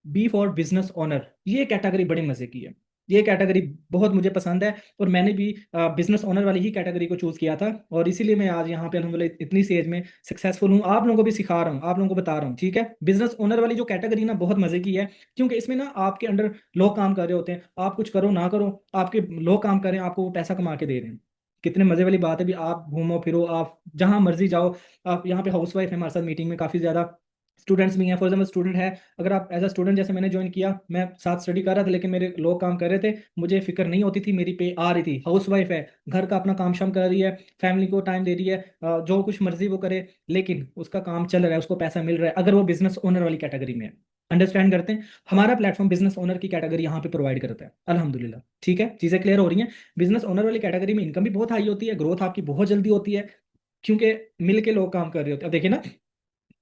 B for business owner. ये कैटेगरी बड़ी मजे की है, ये कैटेगरी बहुत मुझे पसंद है, और मैंने भी बिजनेस ओनर वाली ही कैटेगरी को चूज किया था, और इसीलिए मैं आज यहाँ पे अल्हम्दुलिल्लाह इतनी सी एज में सक्सेसफुल हूँ। आप लोगों को भी सिखा रहा हूँ, आप लोगों को बता रहा हूँ। ठीक है, बिजनेस ओनर वाली जो कैटेगरी ना बहुत मजे की है, क्योंकि इसमें ना आपके अंडर लोग काम कर रहे होते हैं, आप कुछ करो ना करो, आपके लोग काम कर रहे हैं, आपको वो पैसा कमा के दे रहे हैं। कितने मजे वाली बात है भी, आप घूमो फिरो, आप जहां मर्जी जाओ। आप यहाँ पे हाउस वाइफ है हमारे साथ मीटिंग में काफ़ी ज़्यादा, स्टूडेंट्स भी हैं। फॉर एग्जाम्पल स्टूडेंट है, अगर आप एज अ स्टूडेंट, जैसे मैंने ज्वाइन किया, मैं साथ स्टडी कर रहा था, लेकिन मेरे लोग काम कर रहे थे, मुझे फिक्र नहीं होती थी, मेरी पे आ रही थी। हाउस वाइफ है, घर का अपना काम शाम कर रही है, फैमिली को टाइम दे रही है, जो कुछ मर्जी वो करे, लेकिन उसका काम चल रहा है, उसको पैसा मिल रहा है, अगर वो बिजनेस ओनर वाली कैटेगरी में है। अंडरस्टैंड करते हैं? हमारा प्लेटफॉर्म बिजनेस ओनर की कैटेगरी यहाँ पे प्रोवाइड करता है अल्हम्दुलिल्लाह। ठीक है, चीज़ें क्लियर हो रही हैं? बिजनेस ओनर वाली कैटेगरी में इनकम भी बहुत हाई होती है, ग्रोथ आपकी बहुत जल्दी होती है, क्योंकि मिल के लोग काम कर रहे होते हैं। अब देखिए ना,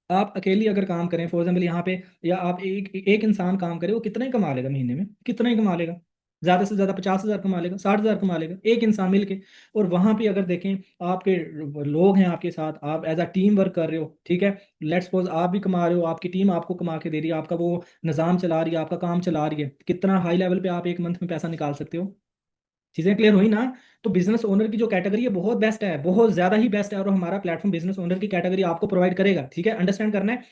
आप अकेली अगर काम करें फॉर एग्जाम्पल यहाँ पे, या आप एक एक इंसान काम करे, वो कितना ही कमा लेगा महीने में, कितना ही कमा लेगा? ज़्यादा से ज़्यादा 50 हज़ार कमा लेगा, 60 हज़ार कमा लेगा, एक इंसान मिलके। और वहाँ पे अगर देखें, आपके लोग हैं आपके साथ, आप एज अ टीम वर्क कर रहे हो। ठीक है, लेट्स सपोज आप भी कमा रहे हो, आपकी टीम आपको कमा के दे रही है, आपका वो निज़ाम चला रही है, आपका काम चला रही है, कितना हाई लेवल पे आप एक मंथ में पैसा निकाल सकते हो। चीजें क्लियर हुई ना? तो बिजनेस ओनर की जो कैटेगरी है बहुत बेस्ट है, बहुत ज्यादा ही बेस्ट है, और हमारा प्लेटफॉर्म बिजनेस ओनर की कैटेगरी आपको प्रोवाइड करेगा। ठीक है, अंडरस्टैंड करना है,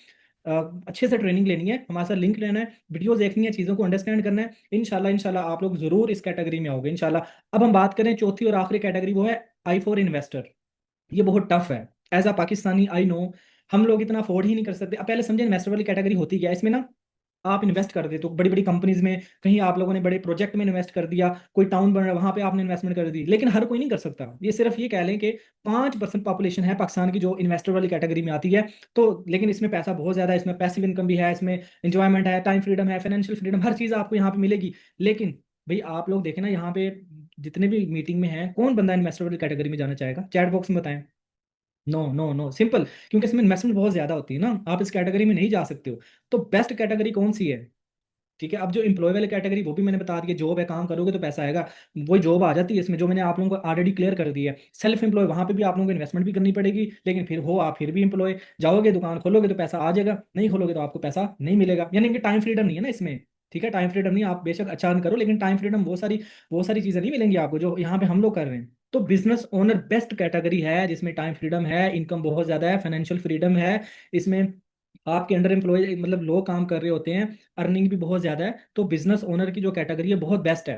अच्छे से ट्रेनिंग लेनी है, हमारे साथ लिंक लेना है, वीडियोस देखनी है, चीज़ों को अंडरस्टैंड करना है। इंशाल्लाह इंशाल्लाह आप लोग जरूर इस कैटेगरी में आओगे इंशाल्लाह। अब हम बात करें चौथी और आखिरी कैटेगरी, वो है I फॉर इन्वेस्टर। ये बहुत टफ है, as a Pakistani I know, हम लोग इतना अफोर्ड ही नहीं कर सकते। अब पहले समझे इन्वेस्टर वाली कैटेगरी होती क्या है। इसमें ना आप इन्वेस्ट कर देते हो बड़ी बड़ी कंपनीज में, कहीं आप लोगों ने बड़े प्रोजेक्ट में इन्वेस्ट कर दिया, कोई टाउन बन रहा है वहां पे आपने इन्वेस्टमेंट कर दी, लेकिन हर कोई नहीं कर सकता। ये सिर्फ ये कह लें कि 5% पॉपुलेशन है पाकिस्तान की जो इन्वेस्टर वाली कैटेगरी में आती है। तो लेकिन इसमें पैसा बहुत ज्यादा है, इसमें पैसिव इनकम भी है, इसमें इंजॉयमेंट है, टाइम फ्रीडम है, फाइनेंशियल फ्रीडम, हर चीज़ आपको यहाँ पे मिलेगी। लेकिन भाई आप लोग देखें ना, यहाँ पे जितने भी मीटिंग में हैं, कौन बंदा इन्वेस्टर वाली कैटेगरी में जाना चाहेगा? चैट बॉक्स में बताएं। नो नो नो, सिंपल, क्योंकि इसमें इन्वेस्टमेंट बहुत ज्यादा होती है ना, आप इस कैटेगरी में नहीं जा सकते हो। तो बेस्ट कैटेगरी कौन सी है? ठीक है, अब जो एम्प्लॉय वाली कैटेगरी, वो भी मैंने बता दिया, जॉब है, काम करोगे तो पैसा आएगा, वही जॉब आ जाती है इसमें, जो मैंने आप लोगों को ऑलरेडी क्लियर कर दिया है। सेल्फ एम्प्लॉय, वहां पे भी आप लोगों को इन्वेस्टमेंट भी करनी पड़ेगी, लेकिन फिर हो आप फिर भी एम्प्लॉय, जाओगे दुकान खोलोगे तो पैसा आ जाएगा, नहीं खोलोगे तो आपको पैसा नहीं मिलेगा। यानी कि टाइम फ्रीडम नहीं है ना इसमें। ठीक है, टाइम फ्रीडम नहीं, आप बेशक अच्छा earn करो, लेकिन टाइम फ्रीडम वो सारी चीजें नहीं मिलेंगी आपको जो यहाँ पे हम लोग कर रहे हैं। तो बिजनेस ओनर बेस्ट कैटेगरी है, जिसमें टाइम फ्रीडम है, इनकम बहुत ज्यादा है, फाइनेंशियल फ्रीडम है। इसमें आपके अंडर एम्प्लॉय मतलब लोग काम कर रहे होते हैं, अर्निंग भी बहुत ज्यादा है। तो बिजनेस ओनर की जो कैटेगरी है बहुत बेस्ट है।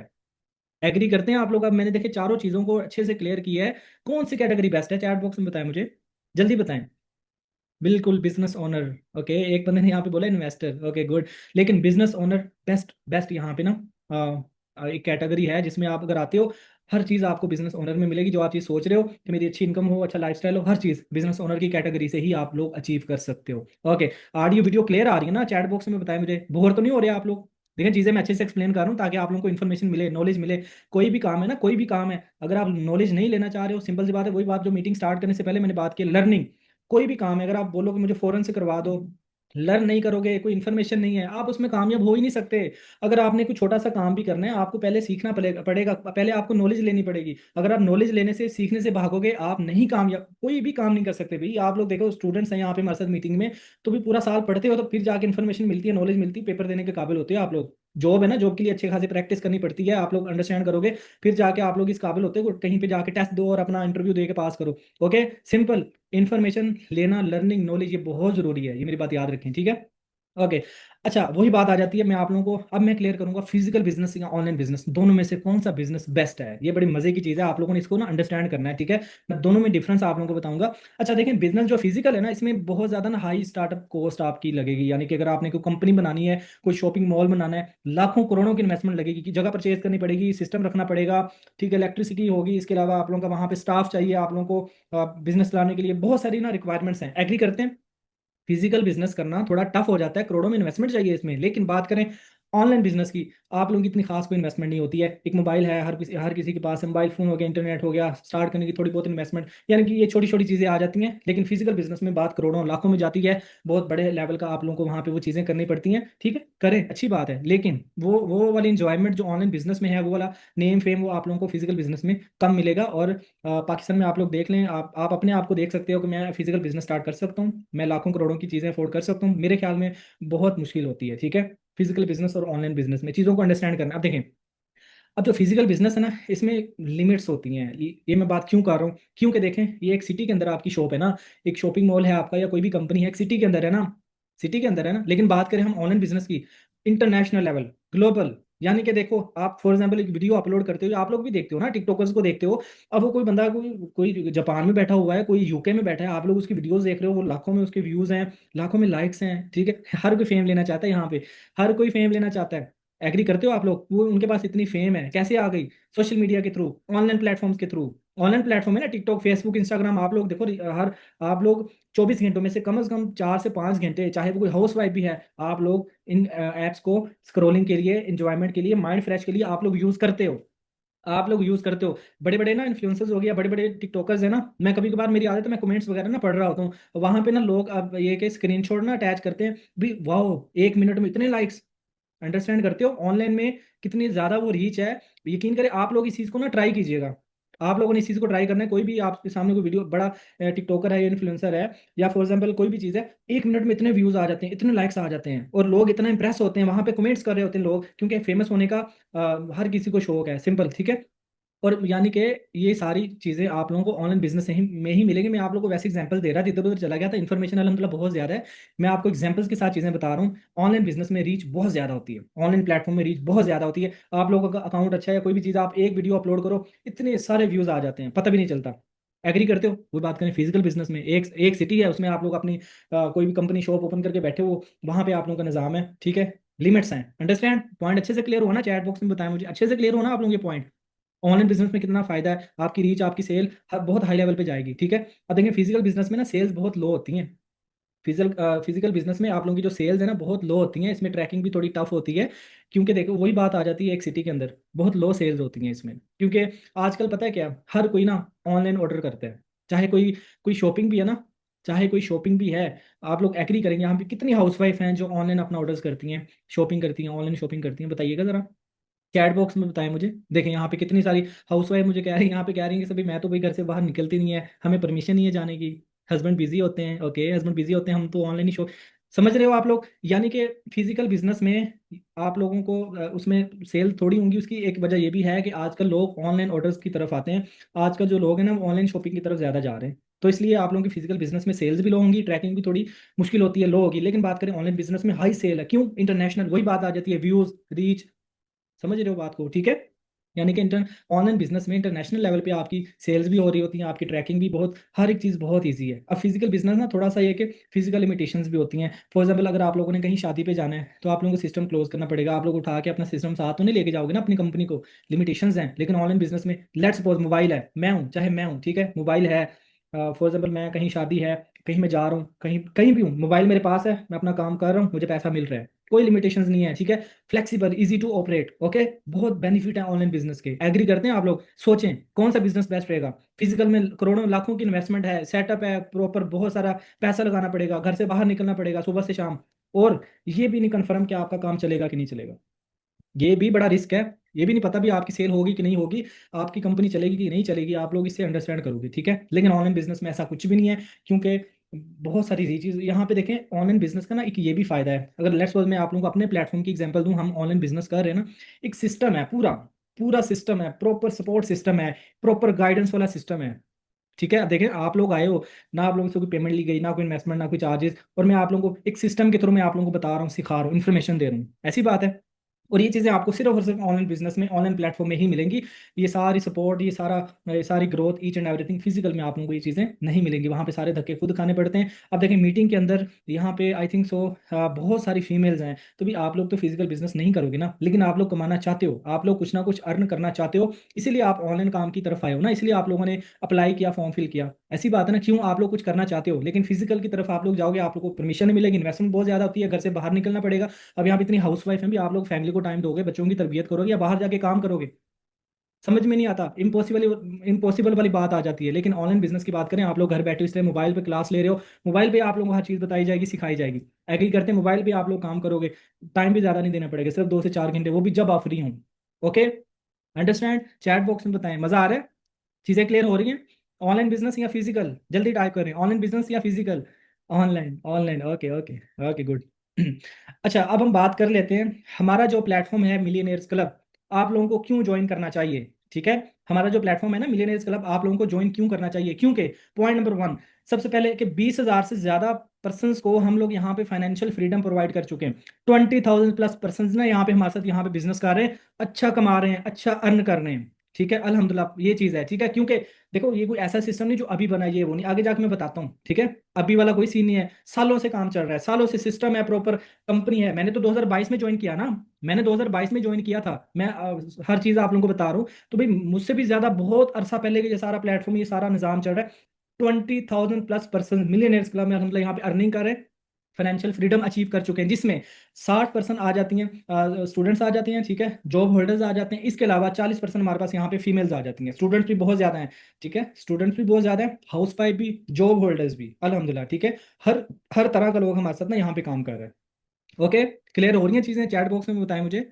एग्री करते हैं आप लोग? अब मैंने देखे चारों चीज़ों को अच्छे से क्लियर किया है। कौन सी कैटेगरी बेस्ट है चैट बॉक्स में बताएं मुझे, जल्दी बताएं। बिल्कुल बिजनेस ओनर। ओके, एक बंदे ने यहाँ पे बोला इन्वेस्टर, ओके गुड। लेकिन बिजनेस ओनर बेस्ट, बेस्ट यहाँ पे ना एक कैटेगरी है जिसमें आप अगर आते हो, हर चीज़ आपको बिजनेस ओनर में मिलेगी। जो आप चीज़ सोच रहे हो कि मेरी अच्छी इनकम हो, अच्छा लाइफस्टाइल हो, हर चीज़ बिजनेस ओनर की कैटेगरी से ही आप लोग अचीव कर सकते हो। ओके, ऑडियो वीडियो क्लियर आ रही है ना चैट बॉक्स में? बताएं मुझे, बोर तो नहीं हो रहे आप लोग? देखिए चीज़ें मैं अच्छे से एक्सप्लेन कर रहा हूँ ताकि आप लोगों को इन्फॉर्मेशन मिले, नॉलेज मिले। कोई भी काम है ना, कोई भी काम है, अगर आप नॉलेज नहीं लेना चाह रहे हो, सिंपल सी बात है, वही बात जो मीटिंग स्टार्ट करने से पहले मैंने बात की, लर्निंग। कोई भी काम है, अगर आप बोलोगे मुझे फौरन से करवा दो, लर्न नहीं करोगे, कोई इन्फॉर्मेशन नहीं है, आप उसमें कामयाब हो ही नहीं सकते। अगर आपने कोई छोटा सा काम भी करना है, आपको पहले सीखना पड़ेगा, पहले आपको नॉलेज लेनी पड़ेगी। अगर आप नॉलेज लेने से, सीखने से भागोगे, आप नहीं कामयाब, कोई भी काम नहीं कर सकते भाई। आप लोग देखो, स्टूडेंट्स हैं यहाँ पे हमारे साथ मीटिंग में, तो भी पूरा साल पढ़ते हो तो फिर जाके इन्फॉर्मेशन मिलती है, नॉलेज मिलती है, पेपर देने के काबिल होते हो आप लोग। जॉब है ना, जॉब के लिए अच्छे खासी प्रैक्टिस करनी पड़ती है, आप लोग अंडरस्टैंड करोगे, फिर जाके आप लोग इस काबिल होते हो, कहीं पे जाके टेस्ट दो और अपना इंटरव्यू दे के पास करो। Okay, simple. इन्फॉर्मेशन लेना, लर्निंग, नॉलेज, ये बहुत जरूरी है, ये मेरी बात याद रखें, ठीक है? ओके। अच्छा, वही बात आ जाती है, मैं आप लोगों को अब मैं क्लियर करूंगा, फिजिकल बिजनेस या ऑनलाइन बिजनेस, दोनों में से कौन सा बिजनेस बेस्ट है। ये बड़ी मजे की चीज़ है, आप लोगों ने इसको ना अंडरस्टैंड करना है, ठीक है? मैं दोनों में डिफरेंस आप लोगों को बताऊंगा। अच्छा देखें, बिजनेस जो फिजिकल है ना, इसमें बहुत ज़्यादा ना हाई स्टार्टअप कॉस्ट आपकी लगेगी। यानी कि अगर आपने कोई कंपनी बनानी है, कोई शॉपिंग मॉल बनाना है, लाखों करोड़ों की इन्वेस्टमेंट लगेगी, कि जगह परचेज करनी पड़ेगी, सिस्टम रखना पड़ेगा, ठीक है, इलेक्ट्रिसिटी होगी, इसके अलावा आप लोगों का वहाँ पे स्टाफ चाहिए, आप लोगों को बिजनेस चलाने के लिए बहुत सारी ना रिक्वायरमेंट्स हैं। एग्री करते हैं? फिजिकल बिजनेस करना थोड़ा टफ हो जाता है, करोड़ों में इन्वेस्टमेंट चाहिए इसमें। लेकिन बात करें ऑनलाइन बिजनेस की, आप लोगों की इतनी खास कोई इन्वेस्टमेंट नहीं होती है। एक मोबाइल है, हर किसी के पास मोबाइल फोन हो गया, इंटरनेट हो गया, स्टार्ट करने की थोड़ी बहुत इन्वेस्टमेंट, यानी कि ये छोटी छोटी चीज़ें आ जाती हैं। लेकिन फिजिकल बिजनेस में बात करोड़ों लाखों में जाती है, बहुत बड़े लेवल का आप लोगों को वहाँ पे वो चीज़ें करनी पड़ती हैं, ठीक है, करें, अच्छी बात है। लेकिन वो वाली इंजॉयमेंट जो ऑनलाइन बिजनेस में है, वो वाला नेम फेम, वो आप लोगों को फिजिकल बिजनेस में कम मिलेगा। और पाकिस्तान में आप लोग देख लें, आप अपने आप को देख सकते हो कि मैं फिजिकल बिजनेस स्टार्ट कर सकता हूँ, मैं लाखों करोड़ों की चीज़ें अफोर्ड कर सकता हूँ। मेरे ख्याल में बहुत मुश्किल होती है, ठीक है? फिजिकल बिजनेस और ऑनलाइन बिजनेस में चीज़ों को अंडरस्टैंड करना। अब देखें, अब जो फिजिकल बिजनेस है ना, इसमें लिमिट्स होती हैं। ये मैं बात क्यों कर रहा हूँ, क्योंकि देखें, ये एक सिटी के अंदर आपकी शॉप है ना, एक शॉपिंग मॉल है आपका, या कोई भी कंपनी है, एक सिटी के अंदर है ना, सिटी के अंदर है ना। लेकिन बात करें हम ऑनलाइन बिजनेस की, इंटरनेशनल लेवल, ग्लोबल। यानी कि देखो, आप फॉर एग्जांपल एक वीडियो अपलोड करते हो, आप लोग भी देखते हो ना, टिकटॉकर्स को देखते हो। अब वो कोई बंदा, कोई कोई जापान में बैठा हुआ है, कोई यूके में बैठा है, आप लोग उसकी वीडियोस देख रहे हो, वो लाखों में उसके व्यूज हैं, लाखों में लाइक्स हैं, ठीक है? हर कोई फेम लेना चाहता है यहाँ पे, हर कोई फेम लेना चाहता है। एग्री करते हो आप लोग? वो उनके पास इतनी फेम है, कैसे आ गई? सोशल मीडिया के थ्रू, ऑनलाइन प्लेटफॉर्म्स के थ्रू। ऑनलाइन प्लेटफॉर्म है ना, टिकटॉक, फेसबुक, इंस्टाग्राम, आप लोग देखो, हर आप लोग 24 घंटों में से कम 4 से 5 घंटे, चाहे वो कोई हाउस वाइफ भी है, आप लोग इन ऐप्स को स्क्रोलिंग के लिए, इंजॉयमेंट के लिए, माइंड फ्रेश के लिए आप लोग यूज करते हो। आप लोग यूज करते हो। बड़े बड़े ना इन्फ्लुएंसर्स हो गया, बड़े बड़े टिकटॉकर्स है ना, मैं कभी कभार, मेरी आदत है, मैं कमेंट्स वगैरह ना पढ़ रहा होता हूँ, वहां पे ना लोग अब ये के स्क्रीनशॉट ना अटैच करते हैं भी, वाह 1 मिनट में इतने लाइक्स। अंडरस्टैंड करते हो ऑनलाइन में कितनी ज्यादा वो रीच है? यकीन करें, आप लोग इस चीज को ना ट्राई कीजिएगा। आप लोगों ने इस चीज को ट्राई करना है। कोई भी आपके सामने कोई वीडियो, बड़ा टिकटॉकर है या इन्फ्लुएंसर है, या फॉर एग्जांपल कोई भी चीज है, 1 मिनट में इतने व्यूज आ जाते हैं, इतने लाइक्स आ जाते हैं, और लोग इतना इंप्रेस होते हैं, वहां पे कमेंट्स कर रहे होते हैं लोग, क्योंकि फेमस होने का हर किसी को शौक है, सिंपल, ठीक है? और यानी कि ये सारी चीज़ें आप लोगों को ऑनलाइन बिजनेस में ही मिलेंगी। मैं आप लोगों को वैसे एग्जांपल दे रहा था, इधर उधर चला गया था, इन्फॉर्मेशन अलहमदुलिल्लाह बहुत ज़्यादा है। मैं आपको एग्जांपल्स के साथ चीज़ें बता रहा हूँ। ऑनलाइन बिजनेस में रीच बहुत ज़्यादा होती है, ऑनलाइन प्लेटफॉर्म में रीच बहुत ज़्यादा होती है। आप लोगों का अकाउंट अच्छा है, या कोई भी चीज़, आप एक वीडियो अपलोड करो, इतने सारे व्यूज़ आ जाते हैं, पता भी नहीं चलता। एग्री करते हो? वो बात करें फिजिकल बिजनेस में, एक एक सिटी है, उसमें आप लोग अपनी कोई भी कंपनी शॉप ओपन करके बैठे हो, वहाँ पे आप लोगों का निज़ाम है, ठीक है? लिमिट्स हैं। अंडरस्टैंड? पॉइंट अच्छे से क्लियर हुआ ना? चैट बॉक्स में बताएं मुझे, अच्छे से क्लियर हो ना आप लोगों के पॉइंट? ऑनलाइन बिजनेस में कितना फायदा है, आपकी रीच, आपकी सेल बहुत हाई लेवल पे जाएगी, ठीक है? अब देखिए, फिजिकल बिजनेस में ना सेल्स बहुत लो होती हैं। फिजिकल बिजनेस में आप लोगों की जो सेल्स है ना, बहुत लो होती हैं, इसमें ट्रैकिंग भी थोड़ी टफ होती है। क्योंकि देखो, वही बात आ जाती है, एक सिटी के अंदर बहुत लो सेल्स होती हैं इसमें, क्योंकि आजकल पता है क्या, हर कोई ना ऑनलाइन ऑर्डर करता है। चाहे कोई कोई शॉपिंग भी है ना, चाहे कोई शॉपिंग भी है, आप लोग एग्री करेंगे, यहाँ पे कितनी हाउसवाइफ हैं जो ऑनलाइन अपना ऑर्डर्स करती हैं, शॉपिंग करती हैं, ऑनलाइन शॉपिंग करती हैं, बताइएगा जरा, चैट बॉक्स में बताएं मुझे। देखें यहाँ पे कितनी सारी हाउस वाइफ मुझे कह रही है, यहाँ पे कह रही है कि सभी मैं तो भाई घर से बाहर निकलती नहीं है, हमें परमिशन नहीं है जाने की, हस्बैंड बिजी होते हैं। ओके, हस्बैंड बिजी होते हैं, हम तो ऑनलाइन ही शो, समझ रहे हो आप लोग? यानी कि फिजिकल बिजनेस में आप लोगों को उसमें सेल थोड़ी होंगी। उसकी एक वजह ये भी है कि आजकल लोग ऑनलाइन ऑर्डर्स की तरफ आते हैं। आजकल जो लोग हैं ना, वो ऑनलाइन शॉपिंग की तरफ ज़्यादा जा रहे हैं, तो इसलिए आप लोगों की फिजिकल बिजनेस में सेल्स भी लो होंगी, ट्रैकिंग भी थोड़ी मुश्किल होती है, लो होगी। लेकिन बात करें ऑनलाइन बिजनेस में, हाई सेल है, क्यों? इंटरनेशनल, वही बात आ जाती है, व्यूज, रीच, समझ रहे हो बात को, ठीक है? यानी कि इंटर ऑनलाइन बिजनेस में इंटरनेशनल लेवल पे आपकी सेल्स भी हो रही होती हैं, आपकी ट्रैकिंग भी बहुत, हर एक चीज़ बहुत ईजी है। अब फिजिकल बिजनेस ना थोड़ा सा ये कि फिजिकल लिमिटेशंस भी होती हैं। फॉर एग्जाम्पल अगर आप लोगों ने कहीं शादी पे जाना है तो आप लोगों को सिस्टम क्लोज करना पड़ेगा, आप लोग उठा के अपना सिस्टम साथ तो नहीं लेके जाओगे ना अपनी कंपनी को, लिमिटेशंस हैं। लेकिन ऑनलाइन बिजनेस में लेट्स सपोज मोबाइल है, मैं हूँ चाहे मैं हूँ, ठीक है, मोबाइल है, फॉर एग्जाम्पल मैं कहीं शादी है, कहीं मैं जा रहा हूँ, कहीं कहीं भी हूँ, मोबाइल मेरे पास है, मैं अपना काम कर रहा हूँ, मुझे पैसा मिल रहा है, कोई लिमिटेशंस नहीं है, ठीक है। Flexible, easy to operate, okay. बहुत बेनिफिट है ऑनलाइन बिजनेस के, एग्री करते हैं आप लोग? सोचें कौन सा बिजनेस बेस्ट रहेगा। फिजिकल में करोड़ों लाखों की इन्वेस्टमेंट है, सेटअप है प्रॉपर, बहुत सारा पैसा लगाना पड़ेगा, घर से बाहर निकलना पड़ेगा सुबह से शाम, और ये भी नहीं कंफर्म कि आपका काम चलेगा कि नहीं चलेगा, ये भी बड़ा रिस्क है। ये भी नहीं पता भी आपकी सेल होगी कि नहीं होगी, आपकी कंपनी चलेगी कि नहीं चलेगी, आप लोग इससे अंडरस्टैंड करोगे, ठीक है। लेकिन ऑनलाइन बिजनेस में ऐसा कुछ भी नहीं है, क्योंकि बहुत सारी चीज़ यहाँ पे देखें। ऑनलाइन बिजनेस का ना एक ये भी फायदा है, अगर लेट्स सपोज मैं आप लोगों को अपने प्लेटफॉर्म की एग्जांपल दूं, हम ऑनलाइन बिजनेस कर रहे हैं ना, एक सिस्टम है पूरा, पूरा सिस्टम है, प्रॉपर सपोर्ट सिस्टम है, प्रॉपर गाइडेंस वाला सिस्टम है, ठीक है। अब देखें आप लोग आए हो ना, आप लोगों से कोई पेमेंट ली गई ना, कोई इन्वेस्टमेंट ना कोई चार्जेस, और मैं आप लोगों को एक सिस्टम के थ्रू मैं आप लोगों को बता रहा हूँ, सिखा रहा हूँ, इन्फॉर्मेशन दे रहा हूँ, ऐसी बात है। और ये चीज़ें आपको सिर्फ और सिर्फ ऑनलाइन बिजनेस में, ऑनलाइन प्लेटफॉर्म में ही मिलेंगी। ये सारी सपोर्ट, ये सारी growth, each and everything physical में आप लोगों को ये चीज़ें नहीं मिलेंगी, वहाँ पे सारे धक्के खुद खाने पड़ते हैं। अब देखिए मीटिंग के अंदर यहाँ पे आई थिंक सो बहुत सारी फीमेल्स हैं, तो भी आप लोग तो फिजिकल बिजनेस नहीं करोगे ना, लेकिन आप लोग कमाना चाहते हो, आप लोग कुछ ना कुछ अर्न करना चाहते हो, इसीलिए आप ऑनलाइन काम की तरफ आए हो ना, इसलिए आप लोगों ने अप्लाई किया, फॉर्म फिल किया, ऐसी बात है ना। क्यों? आप लोग कुछ करना चाहते हो, लेकिन फिजिकल की तरफ आप लोग जाओगे, आप लोग को परमिशन नहीं मिलेगी, इन्वेस्टमेंट बहुत ज़्यादा होती है, घर से बाहर निकलना पड़ेगा। अब यहाँ पे इतनी हाउस वाइफ हैं भी, आप लोग फैमिली को टाइम दोगे, बच्चों की तरबियत करोगे या बाहर जाके काम करोगे? समझ में नहीं आता, इम्पॉसिबल, इम्पॉसिबल वाली बात आ जाती है। लेकिन ऑनलाइन बिजनेस की बात करें, आप लोग घर बैठे हो, इसलिए मोबाइल पे क्लास ले रहे हो, मोबाइल पे आप लोगों को हर चीज़ बताई जाएगी, सिखाई जाएगी, एग्री करते हैं, मोबाइल पे आप लोग काम करोगे, टाइम भी ज़्यादा नहीं देना पड़ेगा, सिर्फ 2 से 4 घंटे, वो भी जब आप फ्री हों, ओके। अंडरस्टैंड? चैट बॉक्स में बताएं, मज़ा आ रहा है? चीज़ें क्लियर हो रही हैं? ऑनलाइन बिजनेस या फिजिकल, जल्दी टाइप करें, ऑनलाइन बिजनेस या physical? Online, online, okay okay, okay good. अच्छा, अब हम बात कर लेते हैं, हमारा जो प्लेटफॉर्म है मिलियनेयर्स क्लब, आप लोगों को क्यों ज्वाइन करना चाहिए, ठीक है। हमारा जो प्लेटफॉर्म है ना मिलियनेयर्स क्लब, आप लोगों को ज्वाइन क्यों करना चाहिए? क्योंकि पॉइंट नंबर 1, सबसे पहले कि 20,000 से ज़्यादा पर्सनस को हम लोग यहाँ पे फाइनेंशियल फ्रीडम प्रोवाइड कर चुके हैं। 20,000 प्लस पर्सन ना यहाँ पे हमारे साथ यहाँ पे बिजनेस कर रहे हैं, अच्छा कमा रहे हैं, अच्छा अर्न कर रहे हैं, ठीक है, अल्हम्दुलिल्लाह, ये चीज़ है, ठीक है। क्योंकि देखो ये कोई ऐसा सिस्टम नहीं जो अभी बना, ये वो नहीं, आगे जाके मैं बताता हूँ, ठीक है। अभी वाला कोई सीन नहीं है, सालों से काम चल रहा है, सालों से सिस्टम है, प्रॉपर कंपनी है। मैंने तो 2022 में ज्वाइन किया ना, मैंने 2022 में ज्वाइन किया था, मैं हर चीज़ आप लोगों को बता रहा हूँ। तो भाई मुझसे भी ज़्यादा बहुत अरसा पहले के ये सारा प्लेटफॉर्म, ये सारा निज़ाम चल रहा है। 20,000 प्लस पर्सन मिलियनर्स क्लब में अलहमदिल्ला यहाँ पे अर्निंग कर रहे हैं, फाइनेंशियल फ्रीडम अचीव कर चुके हैं, जिसमें 60% आ जाती हैं स्टूडेंट्स आ जाती हैं, ठीक है, जॉब होल्डर्स आ जाते हैं, इसके अलावा 40% हमारे पास यहाँ पे फीमेल्स आ जाती हैं, स्टूडेंट्स भी बहुत ज़्यादा हैं, ठीक है, स्टूडेंट्स भी बहुत ज़्यादा हैं, हाउस वाइफ भी, जॉब होल्डर्स भी, अल्हम्दुलिल्लाह, ठीक है। हर हर तरह का लोग हमारे साथ ना यहाँ पे काम कर रहे हैं, ओके। क्लियर हो रही हैं चीज़ें? चैट बॉक्स में बताएं मुझे।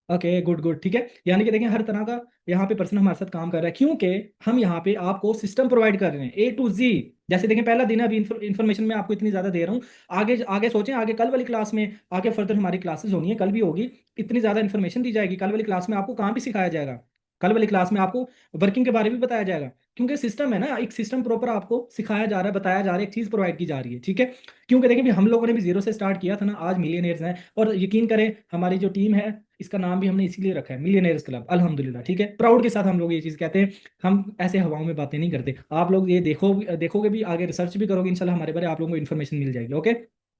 ओके गुड गुड, ठीक है। यानी कि देखें हर तरह का यहाँ पे पर्सन हमारे साथ काम कर रहा है, क्योंकि हम यहाँ पे आपको सिस्टम प्रोवाइड कर रहे हैं A to Z। जैसे देखें पहला दिन है, अभी इन्फॉर्मेशन मैं आपको इतनी ज़्यादा दे रहा हूँ, आगे आगे सोचें, आगे कल वाली क्लास में, आगे फर्दर हमारी क्लासेस होनी है, कल भी होगी, इतनी ज़्यादा इन्फॉर्मेशन दी जाएगी, कल वाली क्लास में आपको काम भी सिखाया जाएगा, कल वाली क्लास में आपको वर्किंग के बारे में भी बताया जाएगा, क्योंकि सिस्टम है ना, एक सिस्टम प्रॉपर आपको सिखाया जा रहा है, बताया जा रहा है, एक चीज़ प्रोवाइड की जा रही है, ठीक है। क्योंकि देखिए भी हम लोगों ने भी जीरो से स्टार्ट किया था ना, आज मिलियनेयर्स हैं, और यकीन करें हमारी जो टीम है, इसका नाम भी हमने इसीलिए रखा है मिलियनेयर्स क्लब, अल्हम्दुलिल्लाह, ठीक है, प्राउड के साथ हम लोग ये चीज़ कहते हैं। हम ऐसे हवाओं में बातें नहीं करते, आप लोग ये देखोगे भी, आगे रिसर्च भी करोगे, इंशाल्लाह हमारे बारे आप लोगों को इन्फॉर्मेशन मिल जाएगी, ओके।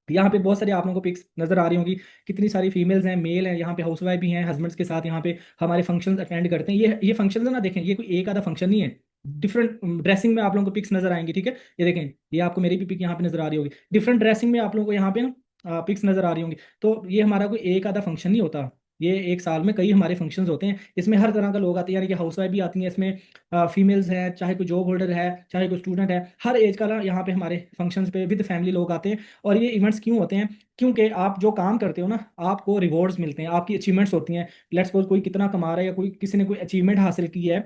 यहाँ पे बहुत सारे आप लोगों को पिक्स नजर आ रही होंगी, कितनी सारी फीमेल्स हैं, मेल हैं, यहाँ पे हाउस वाइफ भी हैं, हस्बैंड्स के साथ यहाँ पे हमारे फंक्शंस अटेंड करते हैं। ये फंक्शंस है ना, देखें ये कोई एक आधा फंक्शन नहीं है, डिफरेंट ड्रेसिंग में आप लोगों को पिक्स नजर आएंगी, ठीक है। ये देखें, ये आपको मेरी भी पिक यहाँ पे नजर आ रही होगी, डिफरेंट ड्रेसिंग में आप लोगों को यहाँ पे ना पिक्स नजर आ रही होंगी। तो ये हमारा कोई एक आधा फंक्शन नहीं होता, ये एक साल में कई हमारे फंक्शंस होते हैं, इसमें हर तरह का लोग आते हैं, यानी कि हाउस वाइफ भी आती हैं इसमें, फीमेल्स हैं, चाहे कोई जॉब होल्डर है, चाहे कोई स्टूडेंट है, हर एज का ना यहाँ पे हमारे फंक्शंस पे विद फैमिली लोग आते हैं। और ये इवेंट्स क्यों होते हैं? क्योंकि आप जो काम करते हो ना, आपको रिवॉर्ड्स मिलते हैं, आपकी अचीवमेंट्स होती हैं। लेट्स सपोज कोई कितना कमा रहा है, या कोई किसी ने कोई अचीवमेंट हासिल की है,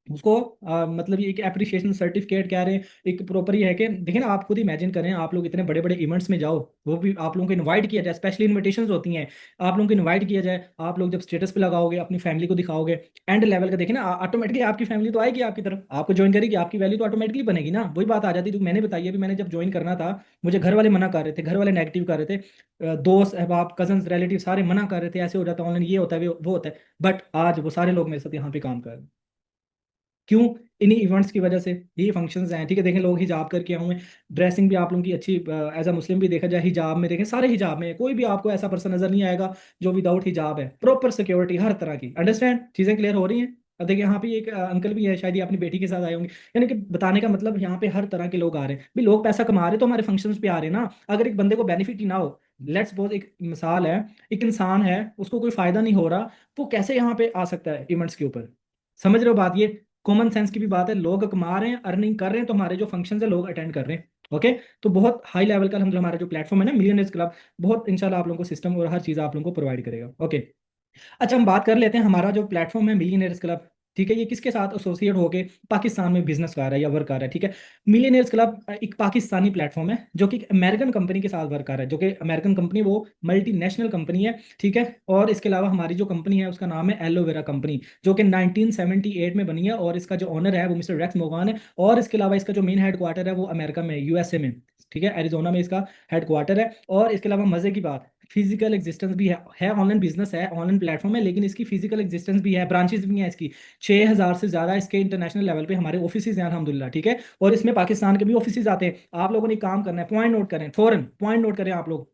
उसको मतलब ये एक एप्रिसिएशन सर्टिफिकेट कह रहे हैं, एक प्रॉपर ये है कि देखिए ना, आप खुद इमेजिन करें, आप लोग इतने बड़े बड़े इवेंट्स में जाओ, वो भी आप लोगों को इनवाइट किया जाए, स्पेशली इनविटेशंस होती हैं, आप लोगों को इनवाइट किया जाए, आप लोग जब स्टेटस पे लगाओगे अपनी फैमिली को दिखाओगे, एंड लेवल का देखिए ना, ऑटोमेटिकली आपकी फैमिली तो आएगी आपकी तरफ, आपको ज्वाइन करेगी, आपकी वैल्यू तो ऑटोमेटिकली बनेगी ना। वही बात आ जाती है जो मैंने बताई अभी, मैंने जब ज्वाइन करना था, मुझे घर वाले मना कर रहे थे, घर वाले नेगेटिव कर रहे थे, दोस्त अहबाब कजन रिलेटिव सारे मना कर रहे थे, ऐसे हो जाता है ऑनलाइन, ये होता है वो होता है, बट आज वो सारे लोग मेरे साथ यहाँ पे काम कर रहे हैं। क्यों? इन्हीं इवेंट्स की वजह से, यही फंक्शंस हैं, ठीक है। देखें लोग हिजाब करके आए हुए, ड्रेसिंग भी आप लोगों की अच्छी, एज अ मुस्लिम भी देखा जाए हिजाब में, देखें सारे हिजाब में हैं। कोई भी आपको ऐसा पर्सन नजर नहीं आएगा जो विदाउट हिजाब है, प्रॉपर सिक्योरिटी हर तरह की, अंडरस्टैंड, चीजें क्लियर हो रही हैं। अब देखिए यहाँ पे एक अंकल भी है, शायद ये अपनी बेटी के साथ आए होंगे, यानी कि बताने का मतलब यहाँ पे हर तरह के लोग आ रहे हैं भी, लोग पैसा कमा रहे तो हमारे फंक्शंस पे आ रहे हैं ना। अगर एक बंदे को बेनिफिट ही ना हो, लेट्स सपोज एक मिसाल है, एक इंसान है उसको कोई फायदा नहीं हो रहा, वो कैसे यहाँ पे आ सकता है इवेंट्स के ऊपर? समझ रहे हो बात? ये कॉमन सेंस की भी बात है, लोग कमा रहे हैं, अर्निंग कर रहे हैं, तो हमारे जो फंक्शन है लोग अटेंड कर रहे हैं। ओके, तो बहुत हाई लेवल का हम हमारा जो प्लेटफॉर्म है ना मिलियनर्स क्लब, बहुत इंशाल्लाह आप लोगों को सिस्टम और हर चीज़ आप लोगों को प्रोवाइड करेगा। ओके, अच्छा हम बात कर लेते हैं हमारा जो प्लेटफॉर्म है मिलियनेयर्स क्लब, ठीक है, ये किसके साथ एसोसिएट होके पाकिस्तान में बिजनेस कर रहा है या वर्क कर रहा है, ठीक है। मिलियनेयर्स क्लब एक पाकिस्तानी प्लेटफॉर्म है जो कि अमेरिकन कंपनी के साथ वर्क कर रहा है, जो कि अमेरिकन कंपनी वो मल्टीनेशनल कंपनी है, ठीक है। और इसके अलावा हमारी जो कंपनी है उसका नाम है एलोवेरा कंपनी, जो कि 1978 में बनी है, और इसका जो ओनर है वो मिस्टर रेक्स मोगान है। और इसके अलावा इसका जो मेन हेडक्वार्टर है वो अमेरिका में, यूएसए में, ठीक है, एरिजोना में इसका हेडक्वार्टर है। और इसके अलावा मजे की बात, फिजिकल एग्जिस्टेंस भी है ऑनलाइन बिजनेस है, ऑनलाइन प्लेटफॉर्म है, लेकिन इसकी फिजिकल एग्जिस्टेंस भी है, ब्रांचेस भी हैं इसकी, 6,000 से ज़्यादा इसके इंटरनेशनल लेवल पे हमारे ऑफिसेज हैं अल्हम्दुलिल्लाह, ठीक है। और इसमें पाकिस्तान के भी ऑफिसेज आते हैं। आप लोगों ने काम करना है, पॉइंट नोट करें, फौरन पॉइंट नोट करें आप लोग।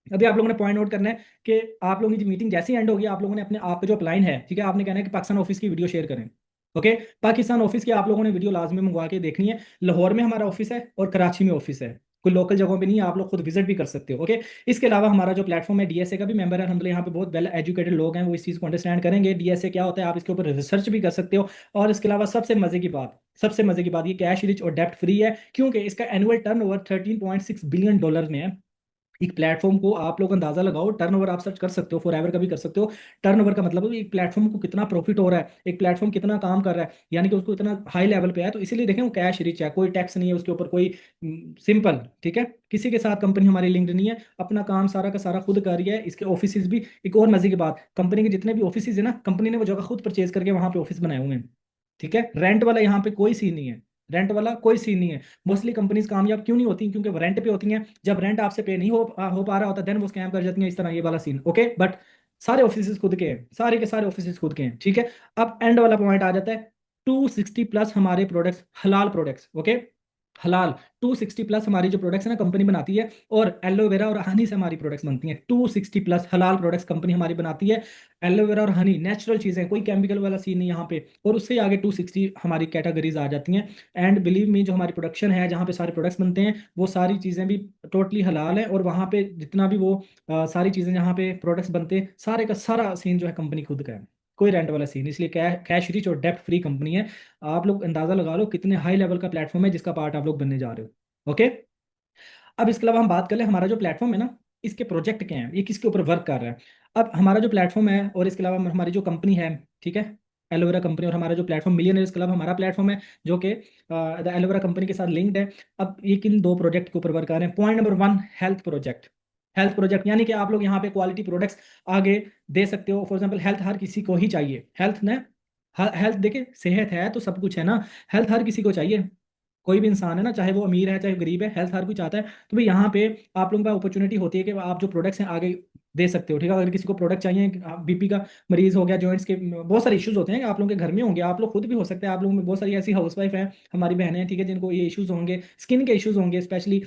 अभी आप लोगों ने पॉइंट नोट करना है कि आप लोगों की मीटिंग जैसी एंड होगी, आप लोगों ने अपने आप का जो अपलाइन है, ठीक है, आपने कहना है कि पाकिस्तान ऑफिस की वीडियो शेयर करें। ओके, पाकिस्तान ऑफिस की आप लोगों ने वीडियो लाजमी मंगवा के देखनी है। लाहौर में हमारा ऑफिस है और कराची में ऑफिस है, कोई लोकल जगहों पे नहीं है, आप लोग खुद विजिट भी कर सकते हो। ओके, इसके अलावा हमारा जो प्लेटफॉर्म है डीएसए का भी मेंबर है अलहमदुलिल्लाह, यहाँ पे बहुत वेल एजुकेटेड लोग हैं, वो इस चीज़ को अंडरस्टैंड करेंगे डीएसए क्या होता है, आप इसके ऊपर रिसर्च भी कर सकते हो। और इसके अलावा सबसे मजे की बात, ये कैश रिच और डेप्ट फ्री है, क्योंकि इसका एनुअल टर्नओवर 13.6 बिलियन डॉलर में है। एक प्लेटफॉर्म को आप लोग अंदाजा लगाओ, टर्नओवर आप सर्च कर सकते हो, फॉर एवर का भी कर सकते हो। टर्नओवर का मतलब है एक प्लेटफॉर्म को कितना प्रॉफिट हो रहा है, एक प्लेटफॉर्म कितना काम कर रहा है, यानी कि उसको इतना हाई लेवल पे है, तो इसीलिए देखें वो कैश रिच है, कोई टैक्स नहीं है उसके ऊपर, कोई सिंपल, ठीक है। किसी के साथ कंपनी हमारी लिंक्ड नहीं है, अपना काम सारा का सारा खुद कर रही है। इसके ऑफिस भी, एक और मजे की बात, कंपनी के जितने भी ऑफिस है ना, कंपनी ने वो जगह खुद परचेज करके वहां पे ऑफिस बनाए हुए हैं, ठीक है। रेंट वाला यहाँ पे कोई सीन नहीं है, रेंट वाला कोई सीन नहीं है। मोस्टली कंपनीज कामयाब क्यों नहीं होती? क्योंकि वो रेंट पे होती हैं, जब रेंट आपसे पे नहीं हो पा रहा होता, देन वो स्कैम कर जाती हैं, इस तरह ये वाला सीन। ओके, बट सारे ऑफिस खुद के हैं, सारे के सारे ऑफिस खुद के हैं, ठीक है। अब एंड वाला पॉइंट आ जाता है, 260 प्लस हमारे प्रोडक्ट्स हलाल प्रोडक्ट्स, ओके, हलाल। 260 प्लस हमारी जो प्रोडक्ट्स है ना कंपनी बनाती है, और एलोवेरा और हनी से हमारी प्रोडक्ट्स बनती हैं, 260 प्लस हलाल प्रोडक्ट्स कंपनी हमारी बनाती है। एलोवेरा और हनी नेचुरल चीज़ें, कोई केमिकल वाला सीन नहीं यहाँ पे। और उससे आगे 260 हमारी कैटेगरीज आ जाती हैं। एंड बिलीव मी, जो हमारी प्रोडक्शन है जहाँ पे सारे प्रोडक्ट्स बनते हैं, वो सारी चीज़ें भी टोटली हलाल है, और वहाँ पे जितना भी वो सारी चीज़ें जहाँ पे प्रोडक्ट्स बनते हैं, सारे का सारा सीन जो है कंपनी खुद का है, कोई रेंट वाला सीन, इसलिए कैश रिच और डेप्ट फ्री कंपनी है। आप लोग अंदाजा लगा लो कितने हाई लेवल का प्लेटफॉर्म है जिसका पार्ट आप लोग बनने जा रहे हो। ओके, अब इसके अलावा हम बात कर ले हमारा जो प्लेटफॉर्म है ना, इसके प्रोजेक्ट क्या हैं, ये किसके ऊपर वर्क कर रहा है। अब हमारा जो प्लेटफॉर्म है और इसके अलावा हमारी जो कंपनी है, ठीक है, एलोवेरा कंपनी, और हमारा जो प्लेटफॉर्म मिलियनर्स क्लब हमारा प्लेटफॉर्म है, जो कि द एलोवेरा कंपनी के साथ लिंक्ड है। अब ये किन दो प्रोजेक्ट के ऊपर वर्क कर रहे हैं? Point number one, health project. Health project यानी कि आप लोग यहाँ पे क्वालिटी प्रोडक्ट्स आगे दे सकते हो। फॉर एग्जाम्पल हेल्थ हर किसी को ही चाहिए, हेल्थ ने, हेल्थ देखिए, सेहत है तो सब कुछ है ना, हेल्थ हर किसी को चाहिए। कोई भी इंसान है ना, चाहे वो अमीर है चाहे गरीब है, हेल्थ हर कोई चाहता है। तो भाई यहाँ पे आप लोगों का अपॉर्चुनिटी होती है कि आप जो प्रोडक्ट्स हैं आगे दे सकते हो, ठीक है। अगर किसी को प्रोडक्ट चाहिए, बीपी का मरीज हो गया, जॉइंट्स के बहुत सारे इश्यूज होते हैं, आप लोगों के घर में होंगे, आप लोग खुद भी हो सकते हैं, आप लोगों में बहुत सारी ऐसी हाउसवाइफ हैं, हमारी बहनें हैं, ठीक है, जिनको ये इश्यूज होंगे, स्किन के इश्यूज होंगे स्पेशली।